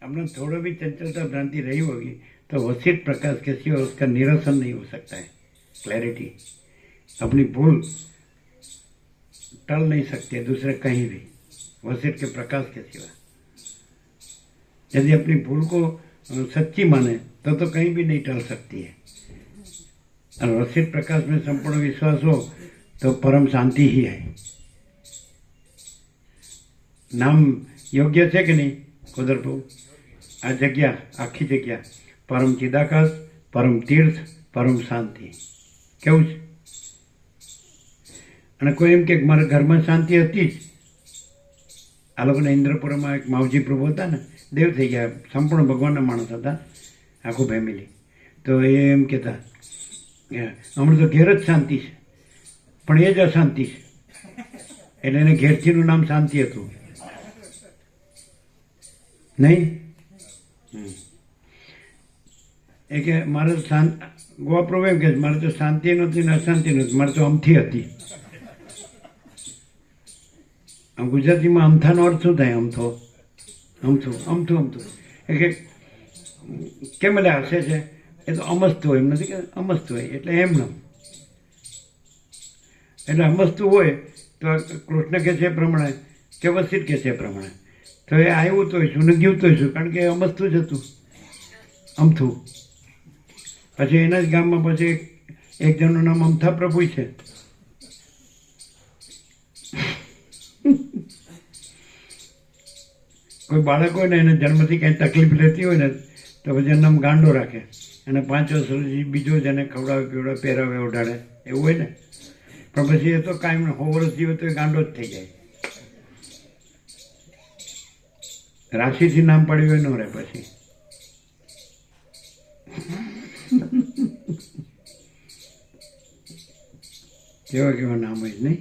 अपना थोड़ा भी चंचलता भ्रांति रही होगी तो वसीठ प्रकाश के सिवा उसका निरसन नहीं हो सकता है। क्लैरिटी, अपनी भूल टल नहीं सकते दूसरे कहीं भी, वसीठ के प्रकाश के सिवा। यदि अपनी भूल को सच्ची माने तो कहीं भी नहीं टल सकती है। और वसीठ प्रकाश में संपूर्ण विश्वास हो तो परम शांति ही है। नाम योग्य છે કે નહીં કુદર પ્રભુ? આ જગ્યા, આખી જગ્યા પરમ ચિદાકાશ, પરમ તીર્થ, પરમ શાંતિ, કેવું છે? અને કોઈ એમ કે મારા ઘરમાં શાંતિ હતી જ. આ લોકોને ઇન્દ્રપુરમાં એક માવજી પ્રભુ હતા ને, દેવ થઈ ગયા, સંપૂર્ણ ભગવાનના માણસ હતા, આખું ફેમિલી. તો એ એમ કહેતા કે હમણાં તો ઘેર જ શાંતિ છે, પણ એ જ અશાંતિ છે. એટલે એને ઘેરથીનું નામ શાંતિ હતું, નહીં? એ કે મારે તો ગોવા પ્રભુ એમ કે મારે તો શાંતિ નહોતી ને અશાંતિ નહોતી, મારે તો અમથી હતી. ગુજરાતીમાં અમથાનો અર્થ શું થાય? અમથો, અમથું, અમથું, અમથું. એ કે કેમ એટલે હસે છે? એ તો અમસ્તું હોય, એમ નથી કે અમસ્તું હોય એટલે એમ ન. એટલે અમસ્તું હોય તો કૃષ્ણ કે છે પ્રમાણે કે વસીઠ કે છે પ્રમાણે તો એ આવ્યું તો હોઈશું ને ગયું તો હોઈશું, કારણ કે અમસ્તું જ હતું, અમથું. પછી એના જ ગામમાં પછી એક જણનું નામ અમથા પ્રભુ છે. કોઈ બાળક હોય ને એને જન્મથી કંઈ તકલીફ લેતી હોય ને તો પછી એનું નામ ગાંડો રાખે, અને 5 વર્ષ સુધી બીજો જ એને ખવડાવે પીવડાવે પહેરાવે ઓઢાડે, એવું હોય ને. પણ પછી એ તો કાંઈ 100 વર્ષ જીવે તો એ ગાંડો જ થઈ જાય. રાશિથી નામ પડ્યું હોય ન રહે પછી. કેવા કેવા નામ હોય નહીં.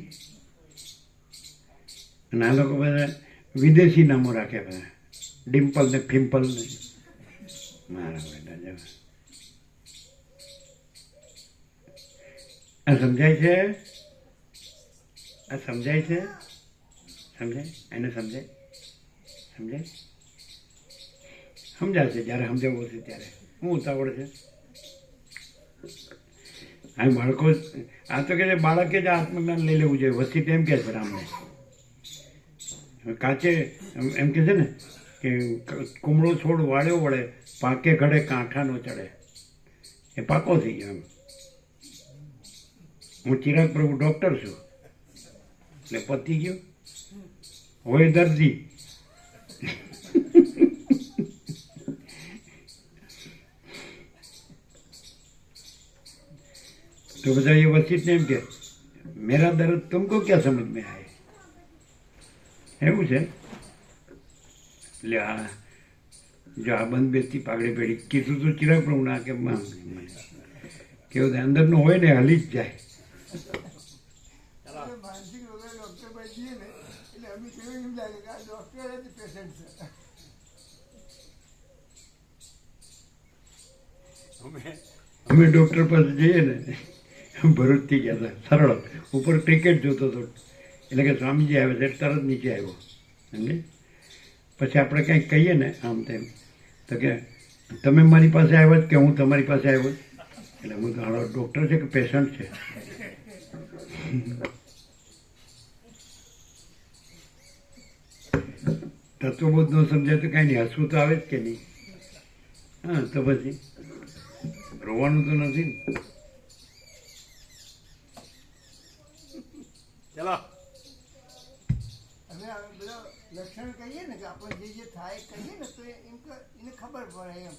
અને આ લોકો બધા વિદેશી નામો રાખે, બધા ડિમ્પલ ને ફિમ્પલ ને. મારા બેટા જવા, આ સમજાય છે? આ સમજાય છે? સમજાય? એને સમજાય? સમજાય? સમજાશે જ્યારે સમજાવવું છે ત્યારે. હું ઉતાવળ છે? આ બાળકો, આ તો કે છે બાળકે જ આત્મજ્ઞાન લઈ લેવું જોઈએ. વસીઠ એમ કે છે રામને, કાચે એમ કે છે ને કે કુમળો છોડ વાળ્યો વળે, પાકે ઘડે કાંઠા નો ચડે. એ પાકો થઈ ગયો એમ. હું ચિરાગ પ્રભુ ડૉક્ટર છું એટલે પતી ગયો. હોય દર્દી. तो બધા ये वसीठ ने एम के मेरा दर्द तुमको क्या समझ में आए? એવું છે. એટલે આ જો આ બંધ બેસતી પાઘડી પેઢી કીધું તો ચિરાગ પ્રભુ ના કે કેવું થાય, અંદરનું હોય ને હલી જ જાય. માનસિક રોગના ડૉક્ટર પાસે જઈએ ને એટલે અમે કેવું એમ લાગે કે આ ડૉક્ટર જ પેશન્ટ છે. અમે ડૉક્ટર પાસે જઈએ ને, ભરૂચથી ગયા હતા, સરળ ઉપર ટિકિટ જોતો હતો એટલે કે સ્વામીજી આવે છે, તરત નીચે આવ્યો. સમજે? પછી આપણે કંઈક કહીએ ને આમ તેમ તો કે તમે મારી પાસે આવ્યા જ કે હું તમારી પાસે આવ્યો? એટલે હું તો હાલો ડૉક્ટર છે કે પેશન્ટ છે? તત્વબોધ ન સમજાય તો કાંઈ નહીં, હસવું તો આવે જ કે નહીં? હા, તો પછી રોવાનું તો નથી ને. ચલો અમે આ બધા લક્ષણ કહીએ ને કે આપણે જે થાય કહીએ ને તો એમ કે એને ખબર પડે એમ.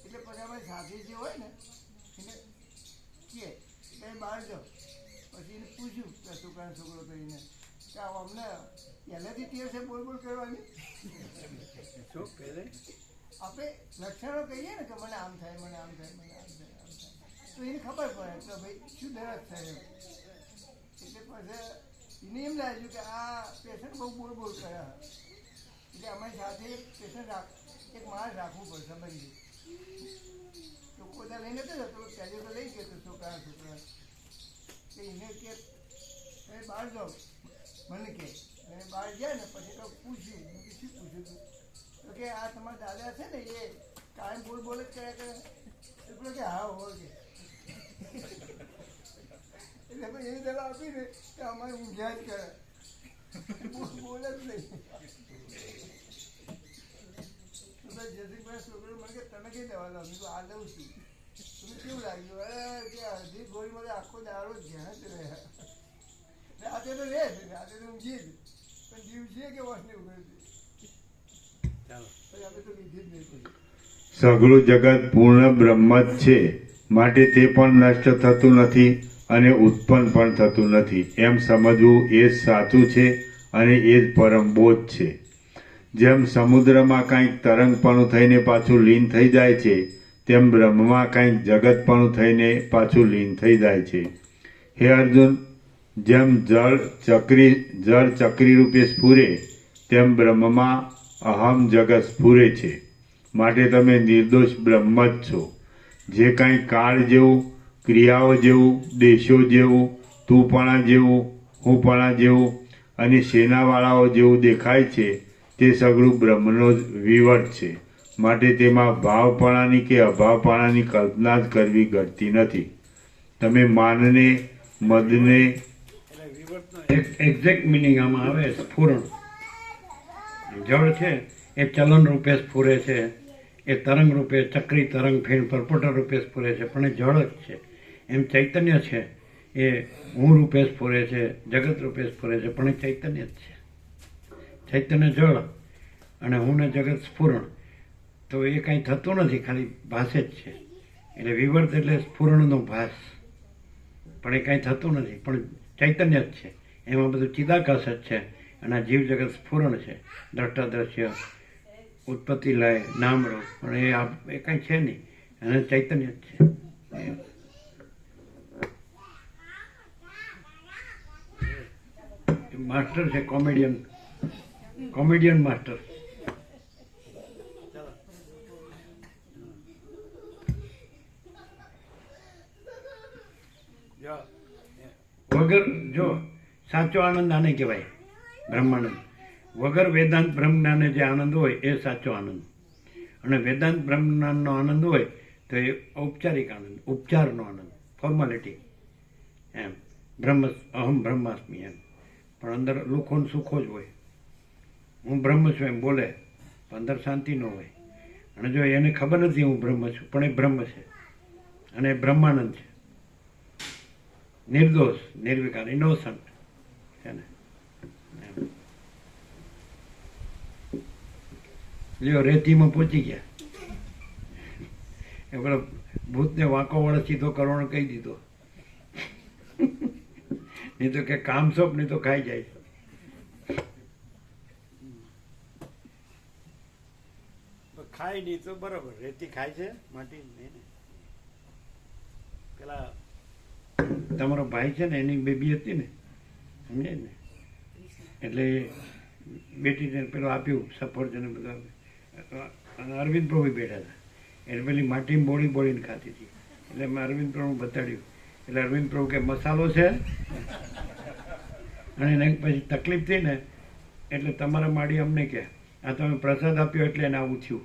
એટલે પછી આપણે સાથે જે હોય ને એને કહે કે બહાર જાઓ. પછી એને પૂછ્યું કે છોકરો કરીને કે અમને પહેલેથી ટેવ છે બોલ બોલ કરવાની. શું પહેલે આપણે લક્ષણો કહીએ ને કે મને આમ થાય, મને આમ થાય, મને આમ થાય, આમ થાય, તો એને ખબર પડે કે ભાઈ શું દરદ થાય એમ. એટલે પછી એને એમ લાગ્યું કે આ પેશન્ટ બહુ બોલ બોલ કરે. એટલે અમારી સાથે પેશન્ટ એક માણસ રાખવું પડે સંબંધી. તો બધા લઈને નતો જતો ત્યારે તો લઈ ગયો છોકરા કે એને કે એ બહાર જાઓ મને કે અને બહાર ગયા ને પછી તો પૂછ્યું મેં કીધું, શું પૂછ્યું તું? તો કે આ તમારા દાદા છે ને એ કાયમ બોલ જ કર્યા કરે. એટલે કે હા હો કે એટલે પછી એવી દવા આપીને કે અમારે ઊંઘ્યા જ કરે બોલ જ નહીં. જગદીશભાઈ છોકરો મને કે તમે કઈ દવા લો? મેં આ લઉં છું. તમે કેવું લાગ્યું? અરે કે અડધી ગોળીમાં આખો દાડો ધ્યાન જ રહ્યા. રાતે તો રહે છે, રાતે તો ઊંઘીએ જ, પણ દિવસે કે વર્ષને ઉઘડે ચાલો પછી આપણે તો લીધી જ નહીં પછી. સઘળું જગત પૂર્ણ બ્રહ્મ જ છે, માટે તે પણ નષ્ટ થતું નથી અને ઉત્પન્ન પણ થતું નથી એમ સમજવું એ જ સાચું છે અને એ જ પરમ બોધ છે. જેમ સમુદ્રમાં કંઈક તરંગપણું થઈને પાછું લીન થઈ જાય છે, તેમ બ્રહ્મમાં કંઈક જગતપણું થઈને પાછું લીન થઈ જાય છે. હે અર્જુન, જેમ જળ ચક્રી રૂપે સ્ફુરે, તેમ બ્રહ્મમાં અહમ જગત સ્ફુરે છે. માટે તમે નિર્દોષ બ્રહ્મ જ છો. જે કાંઈ કાળ જેવું, ક્રિયાઓ જેવું, દેશો જેવું, તુંપણા જેવું, હુંપણા જેવું અને સેનાવાળાઓ જેવું દેખાય છે, તે સગળું બ્રહ્મનો જ વિવર્ત છે. માટે તેમાં ભાવપણાની કે અભાવપણાની કલ્પના જ કરવી ઘટતી નથી. તમે માનને, મદને, એટલે વિવર્તનો એક્ઝેક્ટ મિનિંગ આમાં આવે સ્ફુરણ. જળ છે એ ચલન રૂપે સ્ફુરે છે, એ તરંગ રૂપે ચક્રી તરંગ ફેણ પરપોટા રૂપે સ્ફુરે છે, પણ એ જળ જ છે. એમ ચૈતન્ય છે એ હું રૂપે સ્ફુરે છે, જગત રૂપે સ્ફુરે છે, પણ એ ચૈતન્ય જ છે. ચૈતન્ય જળ અને હું ને જગત સ્ફુરણ, તો એ કાંઈ થતું નથી, ખાલી ભાષે જ છે. એટલે વિવર્ત એટલે સ્ફુરણનો ભાસ, પણ એ કાંઈ થતું નથી, પણ ચૈતન્ય જ છે. એમાં બધું ચિદાકાશ જ છે અને આ જીવ જગત સ્ફુરણ છે. દ્રષ્ટા દ્રશ્ય, ઉત્પત્તિ લય, નામ રૂપ, પણ એ કાંઈ છે નહીં, અને ચૈતન્ય જ છે. માસ્ટર છે કોમેડિયન માસ્ટર. વગર જો સાચો આનંદ આને કહેવાય બ્રહ્માનંદ. વગર વેદાંત બ્રહ્મ જ્ઞાને જે આનંદ હોય એ સાચો આનંદ, અને વેદાંત બ્રહ્મ જ્ઞાનનો આનંદ હોય તો એ ઔપચારિક આનંદ, ઉપચારનો આનંદ, ફોર્માલિટી. એમ અહમ બ્રહ્માસ્મિ એમ, પણ અંદર લુખોન સુખો જ હોય. હું બ્રહ્મ છું એમ બોલે, પણ અંદર શાંતિ ન હોય. અને જો એને ખબર નથી હું બ્રહ્મ છું, પણ એ બ્રહ્મ છે અને એ બ્રહ્માનંદ છે, નિર્દોષ, નિર્વિકાર, ઇનોસન્ટ છે ને. લ્યો રેતીમાં પહોંચી ગયા, એ પેલો ભૂતને વાંકો વળે સીધો કરવાનો કહી દીધો. નહીં તો કે કામ સોંપ, નહીં તો ખાઈ જાય. ખાય નહીં તો બરોબર, રેતી ખાય છે માટી નહીં ને. પેલા તમારો ભાઈ છે ને એની બેબી હતી ને, સમજાય ને, એટલે બેટીને પેલું આપ્યું સફરજન બધા, અને અરવિંદ પ્રભુ બેઠા હતા. એટલે પેલી માટીમાં બોળીને ખાતી હતી. એટલે મેં અરવિંદ પ્રભુ બતાડ્યું. એટલે અરવિંદ પ્રભુ કે મસાલો છે, અને એને પછી તકલીફ થઈ ને એટલે તમારા માડી અમને કે આ તમે પ્રસાદ આપ્યો એટલે એને આવું થયું.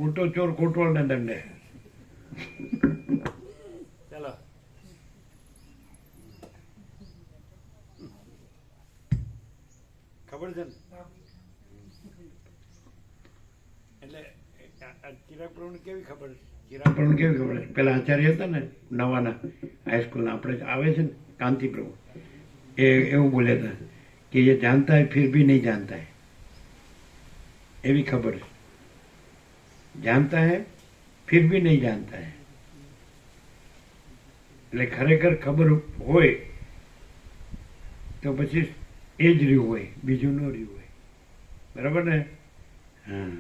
ઉલટો ચોર કોટવાલને દંડે. ચાલો ખબર છે ને. એટલે ચિરાગ પ્રભુને કેવી ખબર? ચિરાગ આપણને કેવી ખબર છે? પેલા આચાર્ય હતા ને નવાના હાઈસ્કૂલના, આપણે આવે છે ને કાંતિ પ્રભુ, એ એવું બોલ્યા હતા કે એ જાણતા હે ફિર ભી નહીં જાણતા હે. એવી ખબર છે, જાણતા હે ફિર ભી નહીં જાણતા હે. એટલે ખરેખર ખબર હોય તો પછી એ જ રહ્યું હોય, બીજું ન રહ્યું હોય. બરાબર ને? હા.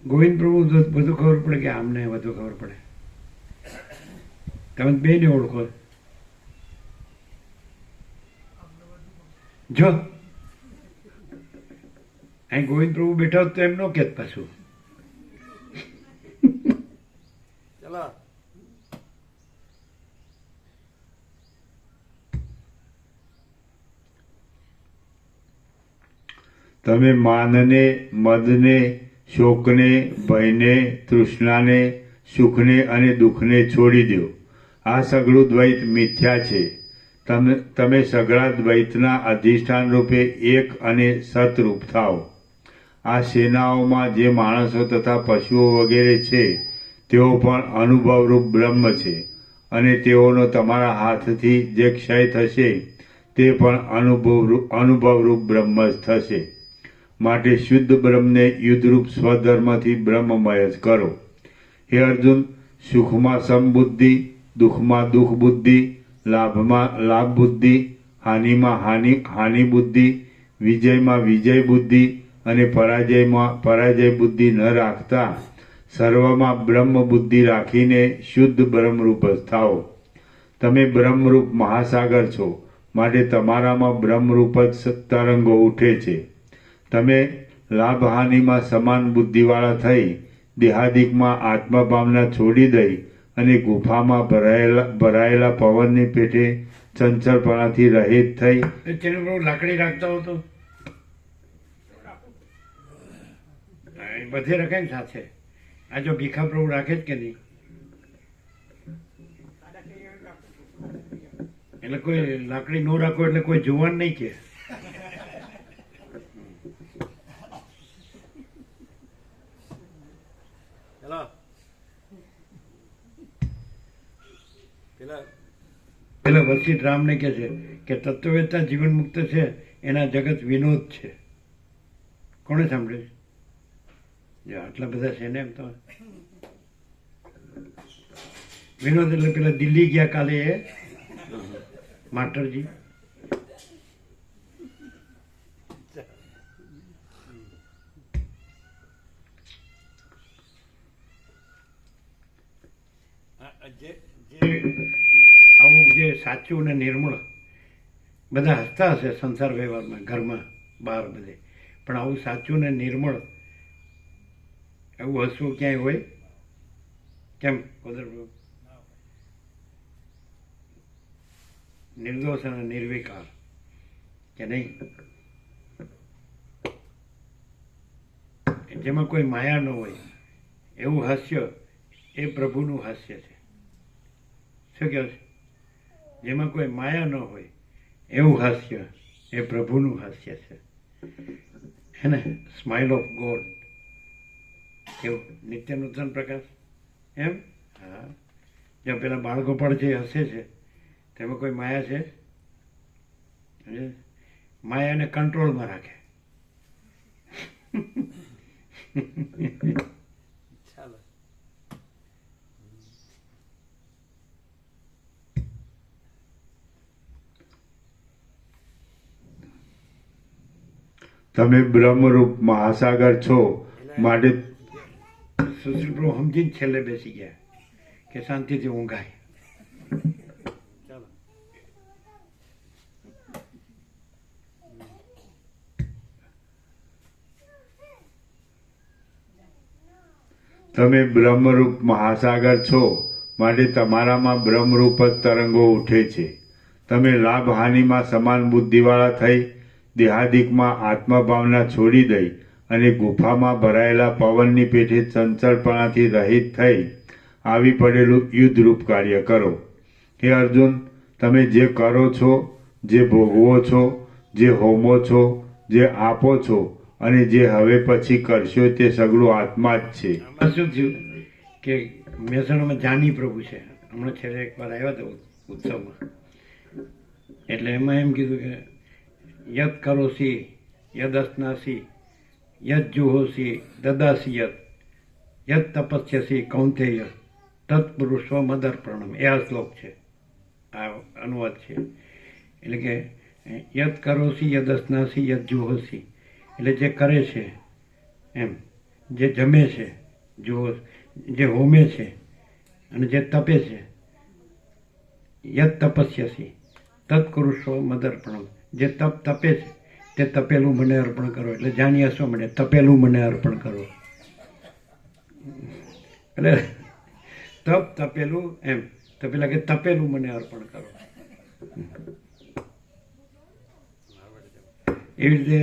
ગોવિંદ પ્રભુ બધું ખબર પડે કે આમને વધુ ખબર પડે? તમે બેને ઓળખો જો, અહીં ગોવિંદ પ્રભુ બેઠા હોત તો એમ ન કહેત પાછું. ચલો તમે માનને, મદને, શોકને, ભયને, તૃષ્ણાને, સુખને અને દુઃખને છોડી દો. આ સઘળું દ્વૈત મિથ્યા છે. તમે સઘળા દ્વૈતના અધિષ્ઠાન રૂપે એક અને સતરૂપ થાઓ. આ સેનાઓમાં જે માણસો તથા પશુઓ વગેરે છે તેઓ પણ અનુભવરૂપ બ્રહ્મ છે, અને તેઓનો તમારા હાથથી જે ક્ષય થશે તે પણ અનુભવરૂપ બ્રહ્મ જ થશે. માટે શુદ્ધ બ્રહ્મને યુદ્ધરૂપ સ્વધર્મથી બ્રહ્મમય જ કરો. હે અર્જુન, સુખમાં સમબુદ્ધિ, દુઃખમાં દુઃખ બુદ્ધિ, લાભમાં લાભ બુદ્ધિ, હાનિમાં હાનિ બુદ્ધિ, વિજયમાં વિજય બુદ્ધિ અને પરાજયમાં પરાજય બુદ્ધિ ન રાખતા સર્વમાં બ્રહ્મ બુદ્ધિ રાખીને શુદ્ધ બ્રહ્મરૂપ જ થાઓ. તમે બ્રહ્મરૂપ મહાસાગર છો, માટે તમારામાં બ્રહ્મરૂપ જ તરંગો ઉઠે છે. તમે લાભ હાનિમાં સમાન બુદ્ધિવાળા થઈ દેહાદિકમાં આત્મભાવના છોડી દઈ અને ગુફામાં ભરાયેલા પવનની પેઠે ચંચળપણાથી રહિત થઈ તેને પ્રભુ લાકડી રાખતા હો તો બધે રખાય ને સાથે. આ જો ભીખા પ્રભુ રાખે જ કે નહીં, એટલે કોઈ લાકડી ન રાખો એટલે કોઈ જુવાન નહીં કે. ચલો પેલા પેલા વસિષ્ઠ રામને કહે છે કે તત્વવેતા જીવન મુક્ત છે, એના જગત વિનોદ છે. કોણે સાંભળ્યું છે? જો આટલા બધા છે ને એમ તો વિનોદ એટલે પેલા દિલ્હી ગયા કાલે એ માસ્ટરજી. આવું જે સાચું ને નિર્મળ, બધા હસતા હશે સંસાર વ્યવહારમાં, ઘરમાં બહાર બધે, પણ આવું સાચું ને નિર્મળ એવું હસવું ક્યાંય હોય? કેમ કોદર નિર્દોષ અને નિર્વિકાર કે નહીં? જેમાં કોઈ માયા ન હોય એવું હાસ્ય એ પ્રભુનું હાસ્ય છે. શું કહે છે? જેમાં કોઈ માયા ન હોય એવું હાસ્ય એ પ્રભુનું હાસ્ય છે. હે ને? Smile of God. કેવું નિત્ય નૂતન પ્રકાશ એમ. હા, જો પેલા બાળકો પણ જે હસે છે તેમાં કોઈ માયા છે? માયાને કંટ્રોલમાં રાખે. ચાલો તમે બ્રહ્મરૂપ મહાસાગર છો, માટે સુશ્રી પ્રભુ સમજીને છેલ્લે બેસી ગયા કે શાંતિથી ઊંઘાય. ચાલો તમે બ્રહ્મરૂપ મહાસાગર છો, માટે તમારામાં બ્રહ્મરૂપ જ તરંગો ઉઠે છે. તમે લાભ હાનિમાં સમાન બુદ્ધિવાળા થઈ દેહાદિકમાં આત્મભાવના છોડી દઈ અને ગુફામાં ભરાયેલા પવનની પેઠે ચંચળપણાથી રહિત થઈ આવી પડેલું યુદ્ધરૂપ કાર્ય કરો. હે અર્જુન, તમે જે કરો છો, જે ભોગવો છો, જે હોમો છો, જે આપો છો અને જે હવે પછી કરશો તે સગળું આત્મા જ છે. આમાં શું થયું કે મહેસાણામાં જાની પ્રભુ છે, હમણાં છેલ્લે એકવાર આવ્યા હતા ઉત્સવમાં, એટલે એમાં એમ કીધું કે યદ કરોસી યદ અસ્નાસી યદ જુહોસી દદાસી યદ તપસ્યસી કૌંતેય તત્પુરુષો મદર્પણમ. એ આ શ્લોક છે, આ અનુવાદ છે. એટલે કે યદ કરોસી યદ અસ્નાસી યદ જુહોસી એટલે જે કરે છે એમ, જે જમે છે, જે હોમે છે અને જે તપે છે. યદ તપસ્યસી તત્પુરુષો મદર્પણમ. જે તપ તપે છે તે તપેલું મને અર્પણ કરો. એટલે જાણી હસવા મળે, તપેલું મને અર્પણ કરો. એટલે તપેલું એમ, તો પેલા કે તપેલું મને અર્પણ કરો. એવી રીતે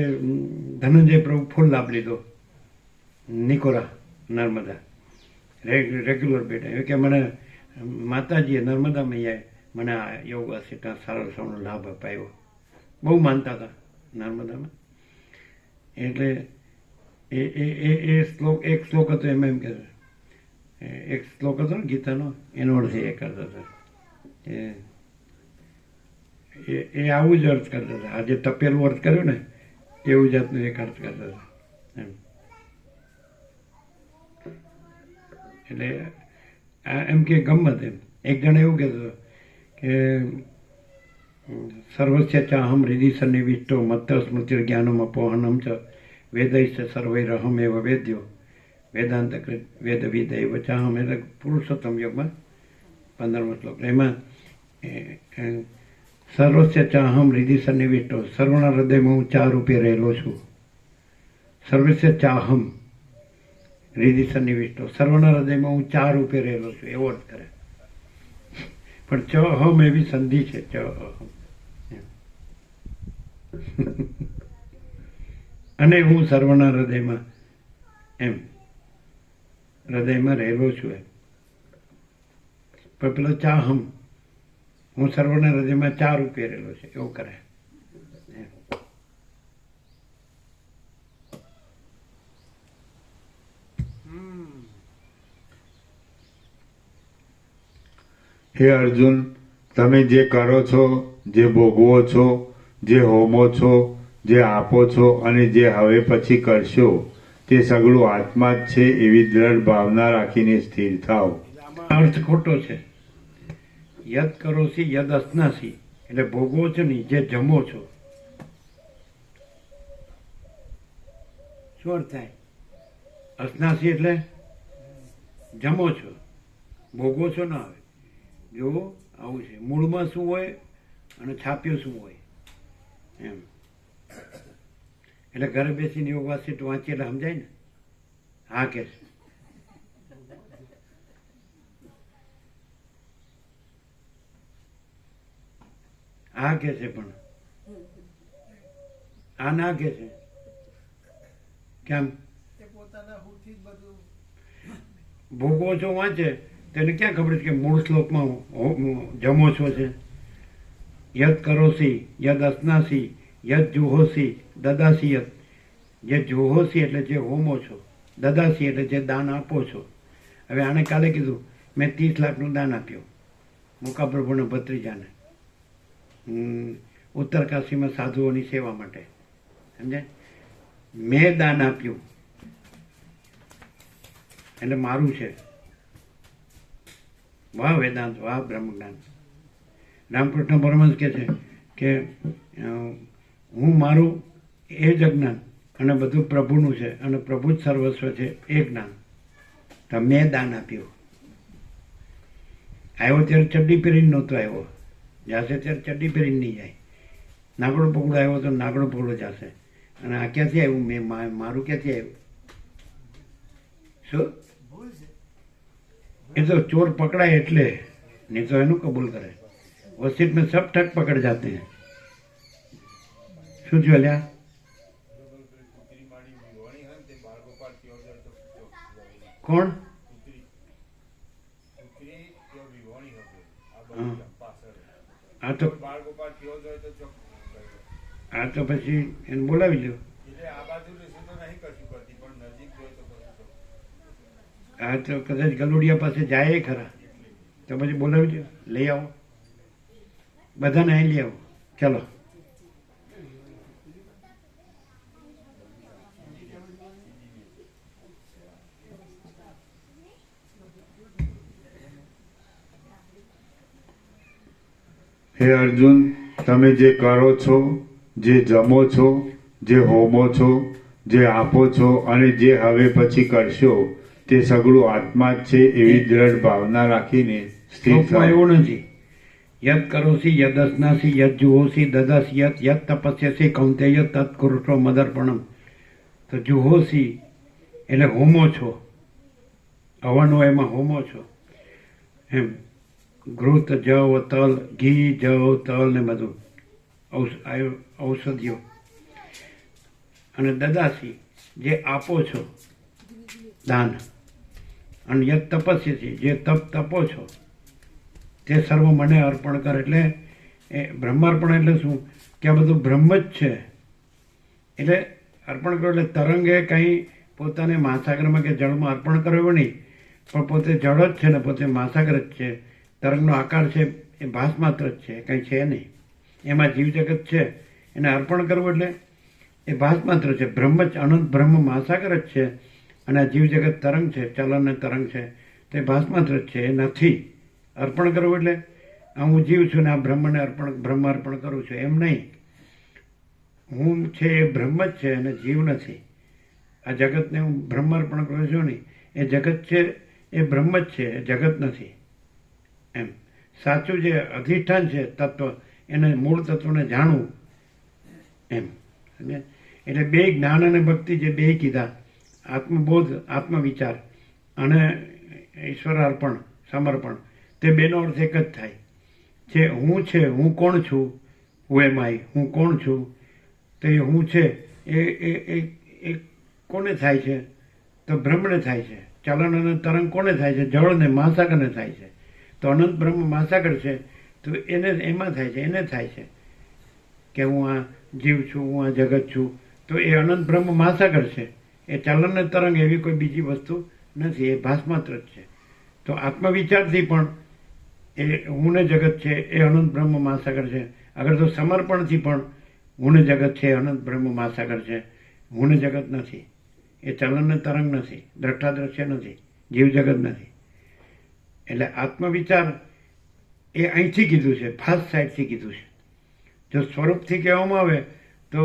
ધનંજય પ્રભુ ફૂલ લાભ લીધો નિકોરા નર્મદા રેગ્યુલર બેઠા. એ કે મને માતાજીએ નર્મદા મૈયાએ મને આ યોગ અસિતા સારા રસોનો લાભ અપાયો. બહુ માનતા હતા નર્મદામાં. એટલે એ શ્લોક, એક શ્લોક હતો એમાં એમ કે એક શ્લોક હતો ને ગીતાનો, એનો અર્થ એ કરતા હતા. એ આવું જ અર્થ કરતા હતા. આજે તપેલું અર્થ કર્યો ને એવું જાતનું એક અર્થ કરતા હતા એમ. એટલે એમ કે ગમત એમ. એક જણ એવું કહેતો કે સર્વસ્ય ચાહમ હૃદિ સન્નિવિષ્ટો મત્તર સ્મૃતિ જ્ઞાનમ અપોહનમ ચ વેદૈશ્ચ સર્વૈરહમ એવ વેદ્યો વેદાંત વેદ વિદૈવ ચાહમ. એટલે પુરુષોત્તમ યોગમાં 15મો શ્લોક. એમાં સર્વસ્ય ચાહમ હૃદિ સન્નિવિષ્ટો, સર્વના હૃદયમાં હું ચા રૂપે રહેલો છું. સર્વસ્ય ચાહમ હૃદિ સન્નિવિષ્ટો, સર્વના હૃદયમાં હું ચા રૂપે રહેલો છું એવો અર્થ કરે. પણ ચ અહમ એવી સંધિ છે, ચ અહમ. અને હું સર્વના હૃદયમાં એમ હૃદયમાં રહેલો છું એમ. પણ પેલો ચાહમ, હું સર્વના હૃદયમાં ચા રૂપે રહેલો છે એવું કરે. હે અર્જુન, તમે જે કરો છો, જે ભોગવો છો, જે હોમો છો, જે આપો છો અને જે હવે પછી કરશો તે સગળું આત્મા જ છે એવી દ્રઢ ભાવના રાખીને સ્થિર થાઓ. આમાં અર્થ ખોટો છે. યદ કરોસી યદ અસનાસી એટલે ભોગવો છો ને જે જમો છો. શું અર્થ થાય? અસનાસી એટલે જમો છો, ભોગવો છો ના આવે. જો આવું છે, મૂળમાં શું હોય અને છાપ્યું શું હોય એમ. એટલે ઘરે બેસીને યોગ વાંચી વાંચીએ એટલે સમજાય ને. હા કે છે આ કે છે પણ આ ના કે છે કેમ? ભોગવો છો વાંચે તેને ક્યાં ખબર છે કે મૂળ શ્લોકમાં જમો છો છે. યદ કરોસી યદ અસનાસી યદ જુહોસી દદાસી યદ. જે જુહોસી એટલે જે હોમો છો, દદાસી એટલે જે દાન આપો છો. હવે આને કાલે કીધું મેં 30 લાખનું દાન આપ્યું મુકા પ્રભુના ભત્રીજાને ઉત્તર કાશીમાં સાધુઓની સેવા માટે. સમજે? મેં દાન આપ્યું એટલે મારું છે. વાહ વેદાંત, વાહ બ્રહ્મજ્ઞાન. રામકૃષ્ણ પરમહંસ કહે છે કે હું મારું એ જ જ્ઞાન અને બધું પ્રભુનું છે અને પ્રભુ જ સર્વસ્વ છે એ જ્ઞાન તો મેં દાન આપ્યું. આવ્યો ત્યારે ચડ્ડી પહેરીને નહોતો આવ્યો, જશે ત્યારે ચડ્ડી પહેરીને નહીં જાય. નાગડો પગડો આવ્યો તો નાગડો પગડો જશે. અને આ ક્યાંથી આવ્યું? મેં મારું ક્યાંથી આવ્યું? શું એ તો ચોર પકડાય એટલે, નહીં તો એનું કબૂલ કરે. वसीयत में सब ठग पकड़ जाते हैं. શું થયું લ્યા? કોણ? આ તો પછી એને બોલાવી લો. આ તો કદાચ ગલુડિયા પાસે જાય ખરા તો પછી બોલાવી દો, લઈ આવો બધાને અહીં લઈ આવો. ચાલો હે અર્જુન, તમે જે કરો છો, જે જમો છો, જે હોમો છો, જે આપો છો અને જે હવે પછી કરશો તે સગળું આત્મા જ છે એવી દ્રઢ ભાવના રાખીને સ્થિર થાઓ. એવું નથી યદ કરોસી યદ અસનાસી યદ જુહોસી દદસ યદ તપસ્યસી કૌંતેય તત્કુરુષો મદર્પણમ. તો જુહોસી એટલે હોમો છો, હવનો એમાં હોમો છો એમ. ઘૃત, જવ, તલ, ઘી, જવ, તલ ને બધું ઔષધિઓ. અને દદાસી જે આપો છો દાન. અને યદ તપસ્યસી જે તપો છો તે સર્વ મને અર્પણ કર. એટલે એ બ્રહ્માર્પણ એટલે શું કે આ બધું બ્રહ્મ જ છે. એટલે અર્પણ કરો એટલે તરંગે કંઈ પોતાને મહાસાગરમાં કે જળમાં અર્પણ કર્યો એવું નહીં, પણ પોતે જળ જ છે ને પોતે મહાસાગર જ છે. તરંગનો આકાર છે એ ભાસ માત્ર જ છે, કંઈ છે નહીં. એમાં જીવ જગત છે એને અર્પણ કરવું એટલે એ ભાસ માત્ર છે. બ્રહ્મ જ અનંત બ્રહ્મ મહાસાગર જ છે અને આ જીવ જગત તરંગ છે, ચલન અને તરંગ છે, તે ભાસ માત્ર જ છે, એ નથી. અર્પણ કરવું એટલે આ હું જીવ છું ને આ બ્રહ્મને બ્રહ્મ અર્પણ કરું છું એમ નહીં. હું છે એ બ્રહ્મ જ છે અને જીવ નથી. આ જગતને હું બ્રહ્મ અર્પણ કરું છું નહીં, એ જગત છે એ બ્રહ્મ જ છે, એ જગત નથી એમ. સાચું જે અધિષ્ઠાન છે તત્વ એને મૂળ તત્વને જાણવું એમ. એટલે બે જ્ઞાન અને ભક્તિ જે બે કીધા, આત્મબોધ આત્મવિચાર અને ઈશ્વર અર્પણ સમર્પણ, તે બેનો અર્થ એક જ થાય. જે હું છે, હું કોણ છું, હું એમ આઈ, હું કોણ છું, તો એ હું છે એ કોને થાય છે? તો બ્રહ્મને થાય છે. ચલન અને તરંગ કોને થાય છે? જળ ને મહાસાગરને થાય છે. તો અનંત બ્રહ્મ મહાસાગર છે તો એને એમાં થાય છે, એને થાય છે કે હું આ જીવ છું, હું આ જગત છું. તો એ અનંત બ્રહ્મ મહાસાગર છે. એ ચલન ને તરંગ એવી કોઈ બીજી વસ્તુ નથી, એ ભાસ માત્ર જ છે. તો આત્મવિચારથી પણ એ હું ને જગત છે એ અનંત બ્રહ્મ મહાસાગર છે. અગર તો સમર્પણથી પણ હું ને જગત છે અનંત બ્રહ્મ મહાસાગર છે. હું ને જગત નથી, એ ચલન ને તરંગ નથી, દ્રષ્ટાદ્રશ્ય નથી, જીવ જગત નથી. એટલે આત્મવિચાર એ અહીંથી કીધું છે, ભાસ સાઈડથી કીધું છે. જો સ્વરૂપથી કહેવામાં આવે તો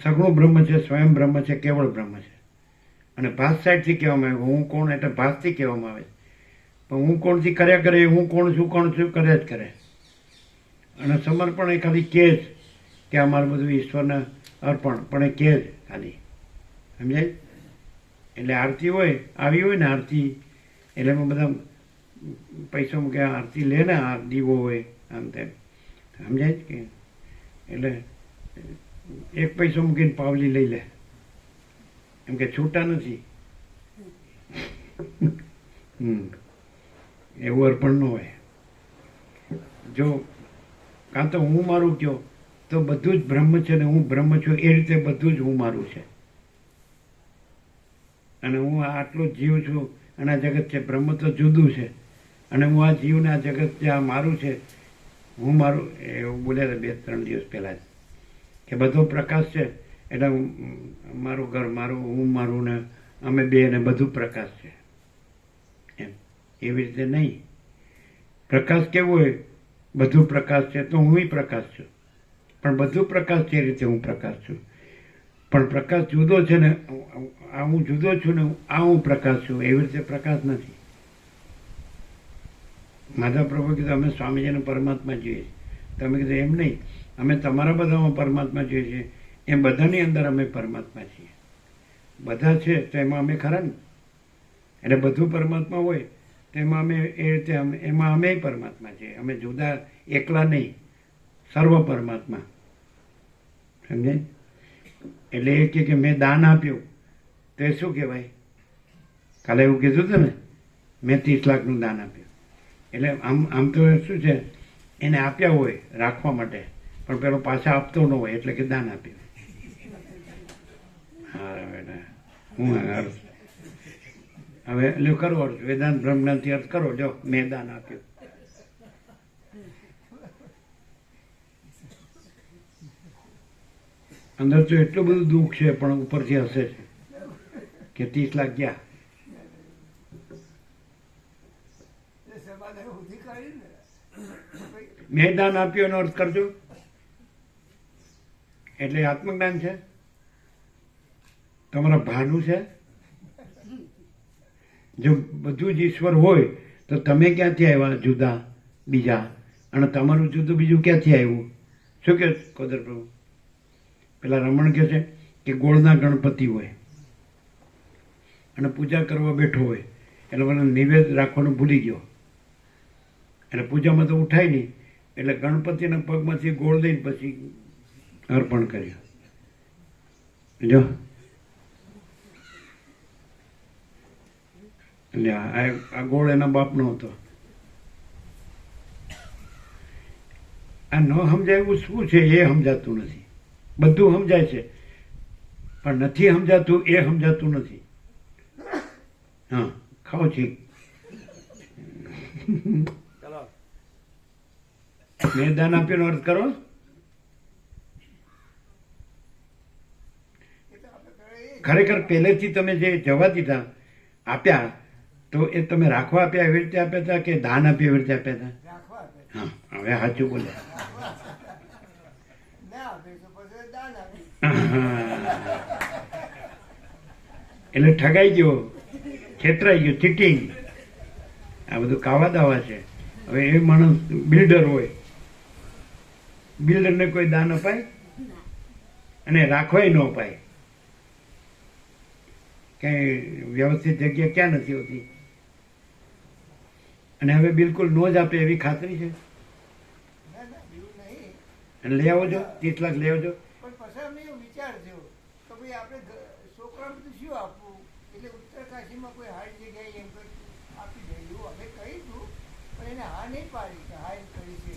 સગુણ બ્રહ્મ છે, સ્વયં બ્રહ્મ છે, કેવળ બ્રહ્મ છે. અને ભાસ સાઈડથી કહેવામાં આવે હું કોણ એટલે ભાસથી કહેવામાં આવે. પણ હું કોણથી કર્યા કરે, હું કોણ છું કર્યા જ કરે. અને સમર્પણ એ ખાલી કહે જ કે અમારું બધું ઈશ્વરને અર્પણ, પણ એ કહે જ ખાલી, સમજાય. એટલે આરતી હોય, આવી હોય ને આરતી, એટલે એમાં બધા પૈસો મૂકે આરતી લે ને, આ દીવો હોય આમ તેમ, સમજાય કે. એટલે એક પૈસો મૂકીને પાવલી લઈ લે, એમ કે છૂટા નથી. એવું અર્પણ ન હોય. જો કાં તો હું મારું કહો તો બધું જ બ્રહ્મ છે ને હું બ્રહ્મ છું, એ રીતે બધું જ હું મારું છે. અને હું આટલો જીવ છું અને આ જગત છે, બ્રહ્મ તો જુદું છે. અને હું આ જીવને આ જગત જે આ મારું છે, હું મારું, એવું બોલ્યા હતા 2-3 દિવસ પહેલાં જ કે બધો પ્રકાશ છે એટલે મારું ઘર મારું, હું મારું ને અમે બે ને બધું પ્રકાશ છે એમ. એવી રીતે નહીં. પ્રકાશ કેવો હોય? બધું પ્રકાશ છે તો હું પ્રકાશ છું, પણ બધું પ્રકાશ છે એ રીતે હું પ્રકાશ છું. પણ પ્રકાશ જુદો છે ને, આ હું જુદો છું ને આ હું પ્રકાશ છું, એવી રીતે પ્રકાશ નથી. માધવ પ્રભુ કીધું અમે સ્વામીજીને પરમાત્મા જોઈએ છીએ. તમે કીધું એમ નહીં, અમે તમારા બધામાં પરમાત્મા જોઈએ છીએ, એમ બધાની અંદર અમે પરમાત્મા છીએ. બધા છે તો એમાં અમે ખરા ને. એટલે બધું પરમાત્મા હોય તો એમાં અમે એ રીતે એમાં અમે પરમાત્મા છીએ. અમે જુદા એકલા નહીં, સર્વ પરમાત્મા, સમજાય. એટલે એ કે મેં દાન આપ્યું તો એ શું કહેવાય? કાલે એવું કીધું હતું ને, મેં 30 લાખનું દાન આપ્યું. એટલે આમ તો શું છે, એને આપ્યા હોય રાખવા માટે, પણ પેલો પાછા આપતો ન હોય એટલે કે દાન આપ્યું. હા બેટા, હું અર્થ હવે લ્યો કરો અર્થ, વેદાંત બ્રહ્મજ્ઞાનથી અર્થ કરો. જો મેં દાન આપ્યું. અંદર તો એટલું બધું દુઃખ છે પણ ઉપરથી હસે છે કે 30 લાખ ગયા. મેં દાન આપ્યું એનો અર્થ કરજો. એટલે આત્મજ્ઞાન છે, તમારા ભાનું છે. જો બધું જ ઈશ્વર હોય તો તમે ક્યાંથી આવ્યા જુદા બીજા? અને તમારું જુદું બીજું ક્યાંથી આવ્યું? શું કે કોદર પ્રભુ? પેલા રમણ કહે છે કે ગોળના ગણપતિ હોય અને પૂજા કરવા બેઠો હોય એટલે મને નિવેદ રાખવાનું ભૂલી ગયો એટલે પૂજામાં તો ઉઠાય નહીં એટલે ગણપતિના પગમાંથી ગોળ દઈને પછી અર્પણ કર્યું. જો એટલે આ ગોળ એના બાપનો હતો. આ ન સમજાયું શું છે એ સમજાતું નથી. બધું સમજાય છે પણ નથી સમજાતું એ સમજાતું નથી. હા, ખાઓ છી. ચલો મેં દાન આપ્યોનો અર્થ કરો. ખરેખર પહેલેથી તમે જે જવા દીધા આપ્યા તો એ તમે રાખવા આપ્યા એવી રીતે આપ્યા હતા કે દાન આપ્યું એવી રીતે આપ્યા હતા? રાખવા આપે. હા, હવે સાચું બોલે. ના આપે તો પછી દાન આપે. એટલે ઠગાઈ ગયો, છેતરાઈ ગયો, ચીટિંગ. આ બધું કાવા દાવા છે. હવે એ માણસ બિલ્ડર હોય, બિલ્ડરને કોઈ દાન અપાય અને રાખવાય ન અપાય. ક્યાંય વ્યવસ્થિત જગ્યા ક્યાં નથી હોતી. અને હવે બિલકુલ નો જ આપે એવી ખાતરી છે. ના ના એવું નહીં. અને લઈ આવો છો 30 લાખ લઈ આવજો. પણ પછી અમને એવો વિચાર થયો કે ભાઈ આપણે છોકરાને બધું શું આપવું, એટલે ઉત્તરકાશીમાં કોઈ હારી જગ્યાએ એમ આપી દઈએ એવું અમે કહીશું, પણ એને હા નહીં પાડી કે હા એમ કરી છે.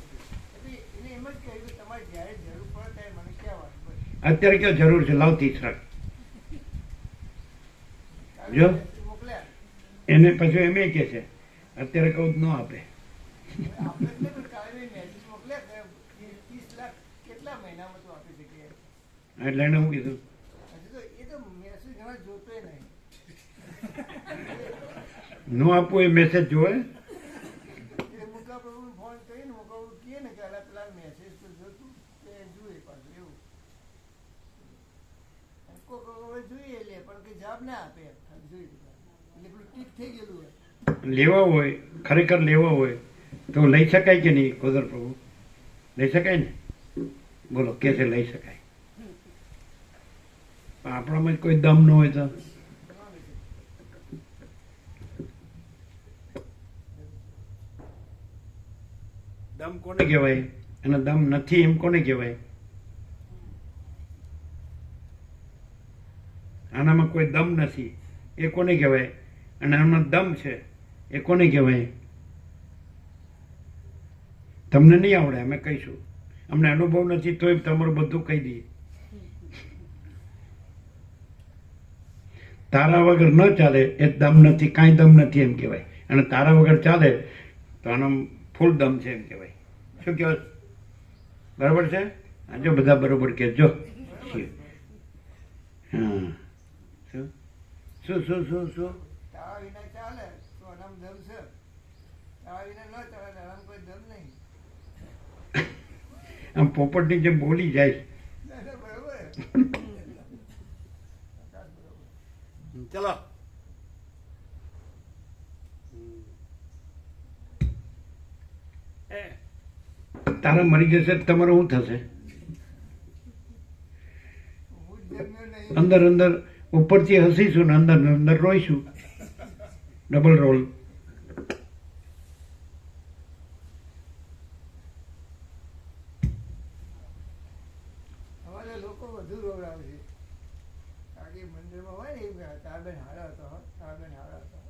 એટલે એને એમ જ કહ્યું કે તમારે જ્યારે જરૂર પડે ત્યારે મને કહેવાનું. બસ અત્યારે કયો જરૂર છે? લાવ 30 લાખ. જો મોકલ્યા એને પછી એમ કહે છે અત્યારે કહું ન આપે. આપણે જ નહીં, પણ કાલે મેસેજ મોકલ્યા કે 30 લાખ કેટલા મહિનામાં તું આપી શકીએ. એટલે એને શું કીધું? હજુ તો એ તો મેસેજ ઘણા જોતોય નહીં. ન આપવું એ મેસેજ જોવે. એટલે મુકા પ્રભુને ફોન કરીને મુકા પ્રભુ કહે ને કે અલા પેલા મેસેજ તો જોતું એ જુએ પાછું એવું. કોક હવે જોઈએ લે પણ કે જવાબ ના આપે ખાલી જોઈ લીધા એટલે પેલું ટીક થઈ ગયેલું હોય. લેવા હોય, ખરેખર લેવા હોય તો લઈ શકાય કે નહીં? કોદર પ્રભુ લઈ શકાય ને? બોલો કે છે લઈ શકાય. પણ આપણામાં જ કોઈ દમ ન હોય તો દમ કોને કહેવાય અને દમ નથી એમ કોને કહેવાય? આનામાં કોઈ દમ નથી એ કોને કહેવાય? અને આમાં દમ છે એ કોને કહેવાય? તમને નહીં આવડે, અમે કહીશું. અમને અનુભવ નથી તોય તમારું બધું કહી દઈએ. તારા વગર ન ચાલે એ દમ નથી, કાંઈ દમ નથી એમ કહેવાય. અને તારા વગર ચાલે તો આનો ફૂલ દમ છે એમ કહેવાય. શું કહેવાય? બરાબર છે? હા, જો બધા બરોબર કહેજો. હા, શું શું શું શું શું તારા વિના ચાલે તો અનામ દમ છે, તારા વિના ન ચાલે અનામ કોઈ દમ નહીં. આમ પોપટની જેમ બોલી જાય. ના, ના, બરોબર. ચલો તારા મરી જશે તો તમારું શું થશે? હું જ જમ્યો નહીં. અંદર અંદર ઉપરથી હસીશું ને અંદર અંદર રોઈશું. Double role. અમારે લોકો વધુ રોવડાવે છે. કારણ કે મંદિરમાં હોય ને એવું કહે, તારા બેન હારા હતો હો, તારા બેન હારા હતો હો.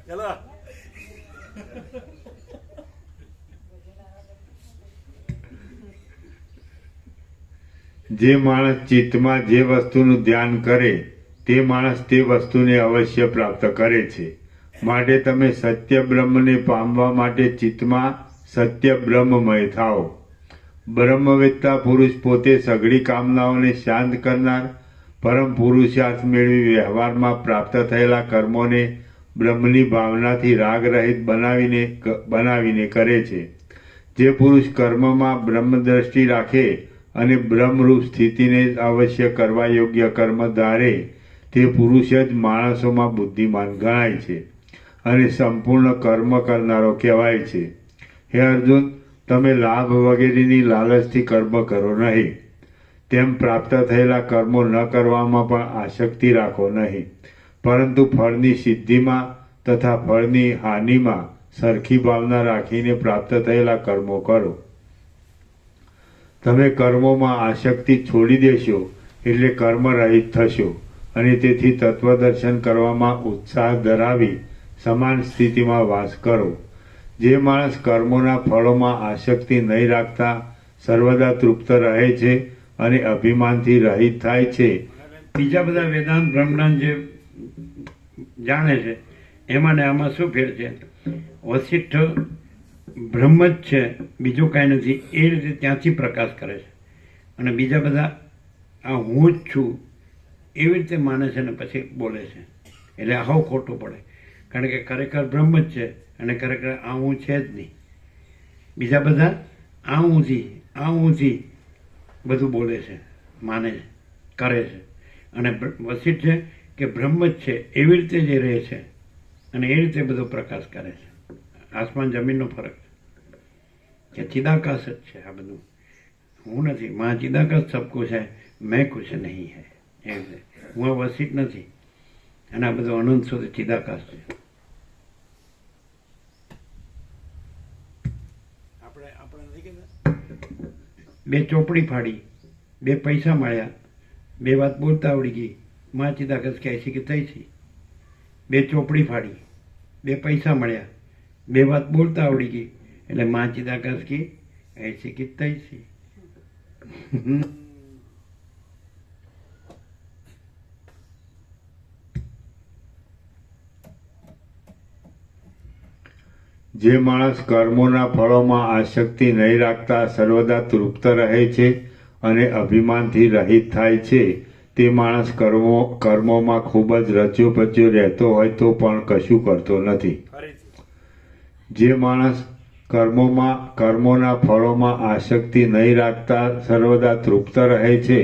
ચલો જે માણસ ચિત્તમાં જે વસ્તુનું ધ્યાન કરે તે માણસ તે વસ્તુને અવશ્ય પ્રાપ્ત કરે છે. માટે તમે સત્ય બ્રહ્મને પામવા માટે ચિત્તમાં સત્ય બ્રહ્મમય થાઓ. બ્રહ્મવેત્તા પુરુષ પોતે સઘળી કામનાઓને શાંત કરનાર, પરમ પુરુષાર્થ મેળવી વ્યવહારમાં પ્રાપ્ત થયેલા કર્મોને બ્રહ્મની ભાવનાથી રાગ રહિત બનાવીને કરે છે. જે પુરુષ કર્મમાં બ્રહ્મ દ્રષ્ટિ રાખે અને બ્રહ્મરૂપ સ્થિતિને જ અવશ્ય કરવા યોગ્ય કર્મ ધારે તે પુરુષ જ માણસોમાં બુદ્ધિમાન ગણાય છે અને સંપૂર્ણ કર્મ કરનારો કહેવાય છે. હે અર્જુન, તમે લાભ વગેરેની લાલચથી કર્મ કરો નહીં. તેમ પ્રાપ્ત થયેલા કર્મો ન કરવામાં પણ આસક્તિ રાખો નહીં, પરંતુ ફળની સિદ્ધિમાં તથા ફળની હાનિમાં સરખી ભાવના રાખીને પ્રાપ્ત થયેલા કર્મો કરો. તમે કર્મોમાં આસક્તિ છોડી દેશો એટલે કર્મરહિત થશો અને તેથી તત્વદર્શન કરવામાં ઉત્સાહ ધરાવી સમાન સ્થિતિમાં વાસ કરો. જે માણસ કર્મોના ફળોમાં આસક્તિ નહીં રાખતા સર્વદા તૃપ્ત રહે છે અને અભિમાનથી રહિત થાય છે, બીજા બધા વેદાંત બ્રહ્માંડ જે જાણે છે એમાં ને આમાં શું ફેર છે? વશિષ્ઠ બ્રહ્મ જ છે, બીજું કાંઈ નથી, એ રીતે ત્યાંથી પ્રકાશ કરે છે. અને બીજા બધા આ હું જ છું એવી રીતે માને છે ને પછી બોલે છે, એટલે આવું ખોટું પડે. કારણ કે ખરેખર બ્રહ્મ જ છે અને ખરેખર આ હું છે જ નહીં. બીજા બધા આ હુંથી બધું બોલે છે, માને છે, કરે છે. અને વશિષ્ઠ છે કે બ્રહ્મ જ છે એવી રીતે જે રહે છે અને એ રીતે બધો પ્રકાશ કરે છે. આસમાન જમીનનો ફરક છે કે ચિદાકાશ જ છે આ બધું, હું નથી. માં ચિદાકાશ સબ કુછ है, मैं कुछ नहीं है. એમ છે, હું આ વશિષ્ઠ નથી અને આ બધું અનંત સુધી ચિદાકાશ છે. આપણે નથી કહેતા બે ચોપડી ફાડી, બે પૈસા મળ્યા, બે વાત બોલતા આવડી ગઈ, માં ચિદાકાશ કહે છે કે થઈ છે. બે ચોપડી ફાડી, બે પૈસા મળ્યા, બે વાત બોલતા આવડી ગઈ, એટલે માં ચિદાકાશ કહે છે કે થઈ છે. જે માણસ કર્મોના ફળોમાં આસક્તિ નહીં રાખતા સર્વદા તૃપ્ત રહે છે અને અભિમાનથી રહિત થાય છે, તે માણસ કર્મોમાં ખૂબ જ રચ્યો પચ્યો રહેતો હોય તો પણ કશું કરતો નથી. જે માણસ કર્મોના ફળોમાં આસક્તિ નહીં રાખતા સર્વદા તૃપ્ત રહે છે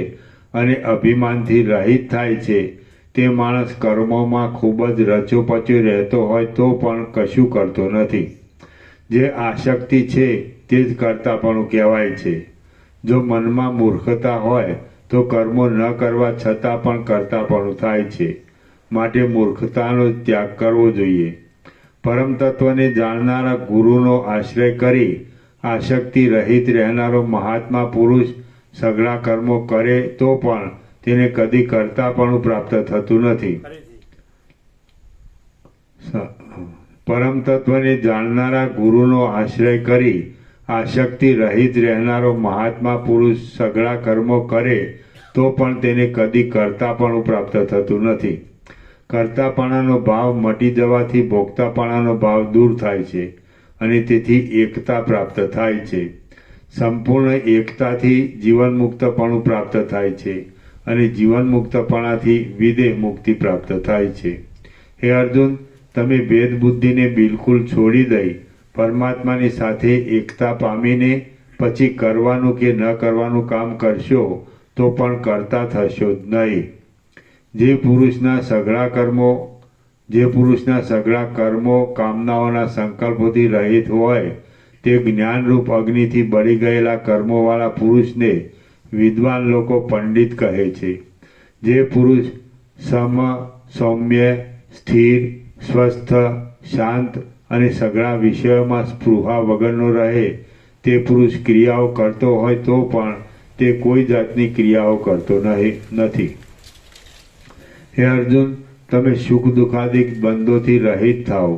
અને અભિમાનથી રહિત થાય છે, તે માણસ કર્મોમાં ખૂબ જ રચ્યો પચ્યો રહેતો હોય તો પણ કશું કરતો નથી. જે આસક્તિ છે તે જ કરતાપણું કહેવાય છે. જો મનમાં મૂર્ખતા હોય તો કર્મો ન કરવા છતાં પણ કરતાપણું થાય છે. માટે મૂર્ખતાનો ત્યાગ કરવો જોઈએ. પરમ તત્વને જાણનારા ગુરુનો આશ્રય કરી આસક્તિ રહિત રહેનારો મહાત્મા પુરુષ સઘળા કર્મો કરે તો પણ તેને કદી કરતાપણું પ્રાપ્ત થતું નથી. પરમ તત્વને જાણનારા ગુરુનો આશ્રય કરી આસક્તિ રહિત રહેનારો મહાત્મા પુરુષ સઘળા કર્મો કરે તો પણ તેને કદી કરતાપણું પ્રાપ્ત થતું નથી. કરતાપણાનો ભાવ મટી જવાથી ભોગતાપણાનો ભાવ દૂર થાય છે અને તેથી એકતા પ્રાપ્ત થાય છે. સંપૂર્ણ એકતાથી જીવનમુક્તપણું પ્રાપ્ત થાય છે અને જીવનમુક્તપણાથી વિદેહ મુક્તિ પ્રાપ્ત થાય છે. હે અર્જુન, તમે ભેદ બુદ્ધિને બિલકુલ છોડી દઈ પરમાત્માની સાથે એકતા પામીને પછી કરવાનું કે ન કરવાનું કામ કરશો તો પણ કરતા થશો જ નહીં. જે પુરુષના સઘળા કર્મો કામનાઓના સંકલ્પોથી રહિત હોય તે જ્ઞાનરૂપ અગ્નિથી બળી ગયેલા કર્મોવાળા પુરુષને વિદ્વાન લોકો પંડિત કહે છે. જે પુરુષ સૌમ્ય, સ્થિર, સ્વસ્થ, શાંત અને સઘળા વિષયોમાં સ્પૃહા વગરનો રહે તે પુરુષ ક્રિયાઓ કરતો હોય તો પણ તે કોઈ જાતની ક્રિયાઓ કરતો નથી. હે અર્જુન, તમે સુખ દુઃખાદિક બંધોથી રહિત થાઓ,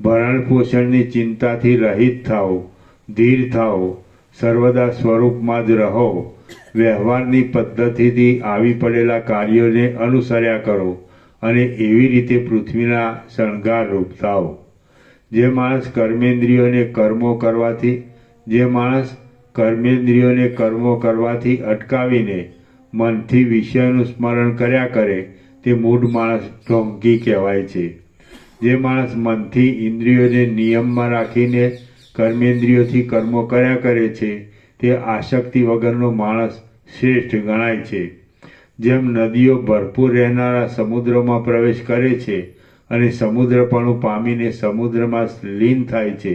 ભરણ પોષણની ચિંતાથી રહિત થાઓ, ધીર થાઓ, સર્વદા સ્વરૂપમાં જ રહો, વ્યવહારની પદ્ધતિથી આવી પડેલા કાર્યોને અનુસર્યા કરો અને એવી રીતે પૃથ્વીના શણગાર રૂપ થાઓ. જે માણસ કર્મેન્દ્રિયોને કર્મો કરવાથી અટકાવીને મનથી વિષયનું સ્મરણ કર્યા કરે તે મૂઢ માણસ ઢોંગી કહેવાય છે. જે માણસ મનથી ઇન્દ્રિયોને નિયમમાં રાખીને કર્મેન્દ્રિયોથી કર્મો કર્યા કરે છે તે આસક્તિ વગરનો માણસ શ્રેષ્ઠ ગણાય છે. જેમ નદીઓ ભરપૂર રહેનારા સમુદ્રમાં પ્રવેશ કરે છે અને સમુદ્રપણું પામીને સમુદ્રમાં લીન થાય છે,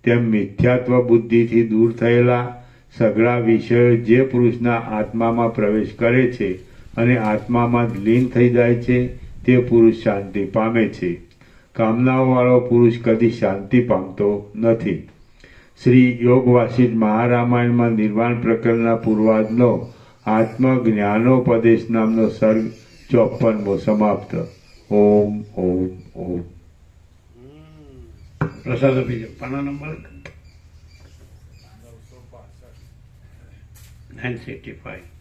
તેમ મિથ્યાત્વ બુદ્ધિથી દૂર થયેલા સઘળા વિષયો જે પુરુષના આત્મામાં પ્રવેશ કરે છે અને આત્મામાં જ લીન થઈ જાય છે, તે પુરુષ શાંતિ પામે છે. કામનાઓવાળો પુરુષ કદી શાંતિ પામતો નથી. શ્રી યોગ વાસિષ્ઠ મહારામાયણમાં નિર્વાણ પ્રકરણના પૂર્વાદનો આત્મજ્ઞાનોપદેશ નામનો સર્ગ 54મો સમાપ્ત. ઓમ ઓમ ઓમ. પ્રસાદ આપી દો. પાના નંબર 965.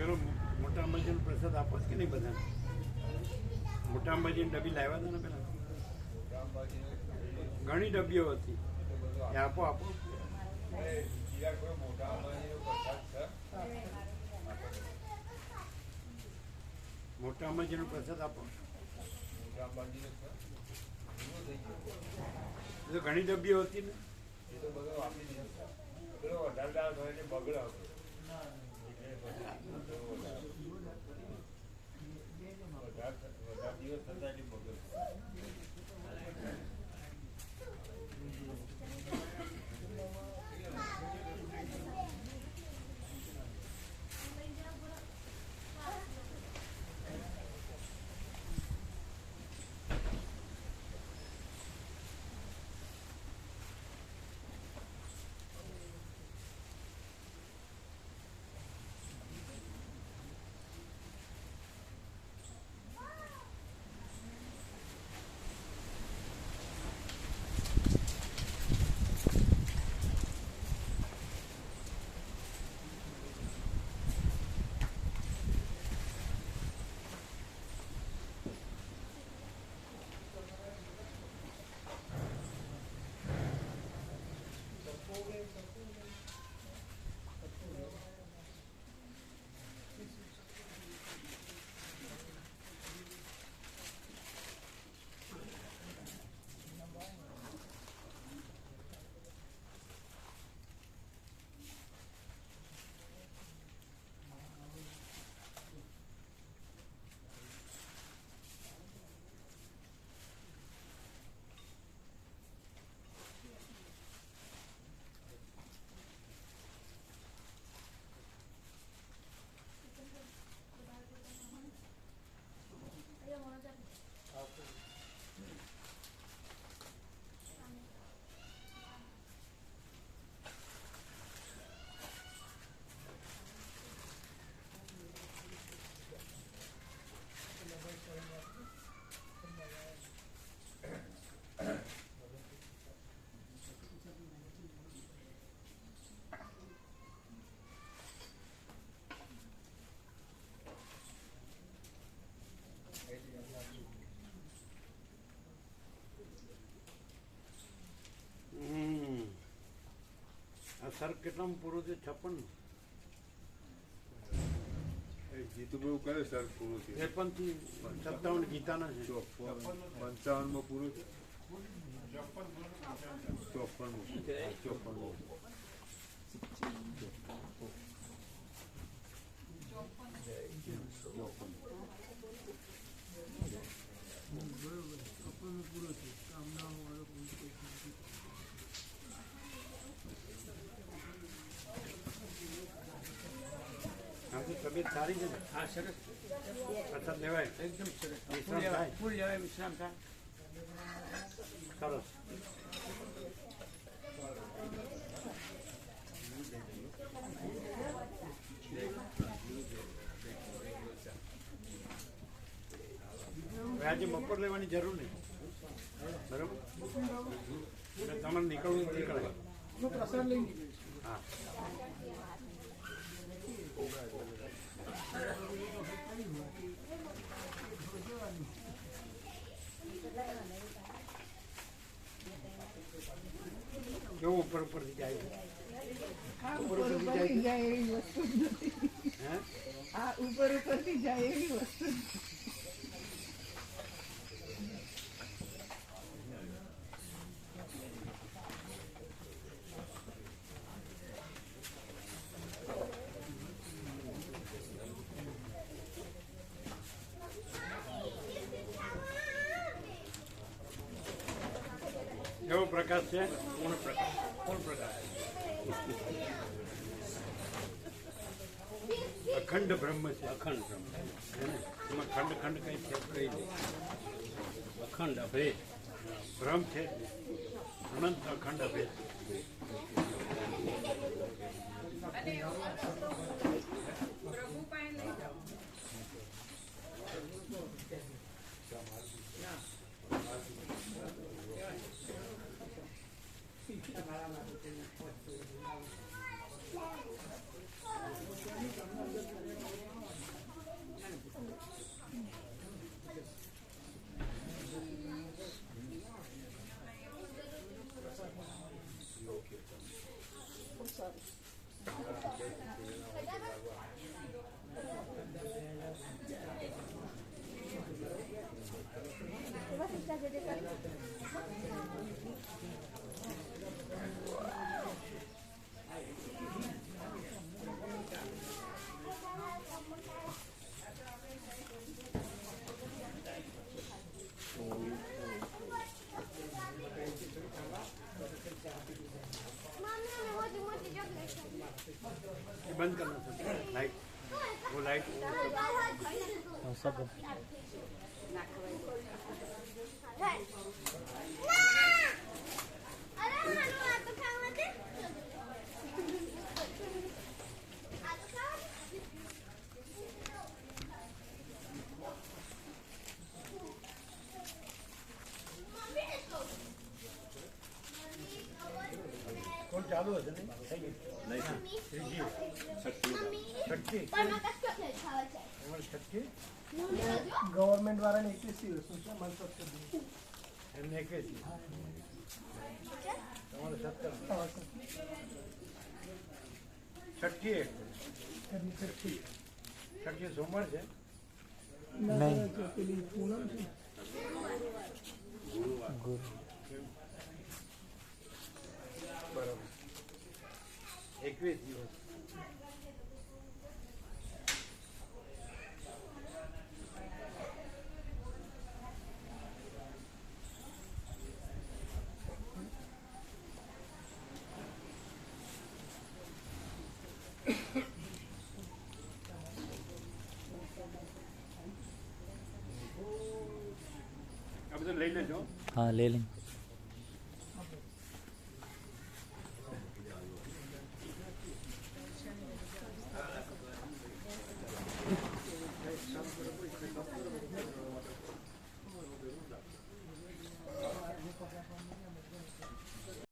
પેલો મોટા અંબાજીનો પ્રસાદ આપો જ કે નહીં બધા? મોટા અંબાજીની ડબ્બી લાવ્યા હતા ને પેલા, ઘણી ડબ્બીઓ હતી, એ આપો આપો. મોટા અંબાજીનો પ્રસાદ આપો. એ તો ઘણી ડબ્બીઓ હતી ને. સર કેટલામાં પૂરો છે? 56. જીતુભાઈ કરે સર પૂરું છે. 53 થી 57 ગીતાના છે. 55માં પૂરું છે. 54. તબિયત સારી છે ને? હા, સરસ. પ્રસાદ લેવાય? એકદમ સરસ. વિશ્રામ થાય? ફૂલ લેવાય, વિશ્રામ થાય. સરસ. આજે બપોર લેવાની જરૂર નહીં, બરાબર? એટલે તમારે નીકળવું નીકળે. નો પ્રસાદ લઈ નીકળીશ. હા, કેવું ઉપર ઉપરથી જાય છે? ઉપરથી જાય એવી વસ્તુ જ નથી. હે? આ ઉપરથી જાય એવી વસ્તુ જ નથી. કેવો પ્રકાશ છે? પૂર્ણ પ્રકાશ. પૂર્ણ પ્રકાશ. અખંડ બ્રહ્મ છે. અખંડ બ્રહ્મ. હે ને? એમાં ખંડ ખંડ કઈ છે કઈ નહીં. અખંડ અભેદ. બ્રહ્મ છે અનંત અખંડ અભેદ. ये बंद करना सर, लाइट, वो लाइट सब कौन चालू है नहीं त्रीजी छठी छठी ગવર્મેન્ટ વાળાને 21 વર્ષ છે મંથ ઓફ એમને 21 તમારે 17 છઠ્ઠી એક છઠ્ઠી સોમવાર છે નહીં પેલી પૂનમ છે गुरु બરાબર 21 દિવસ આ બધું લઈ લેજો हाँ ले लेंगे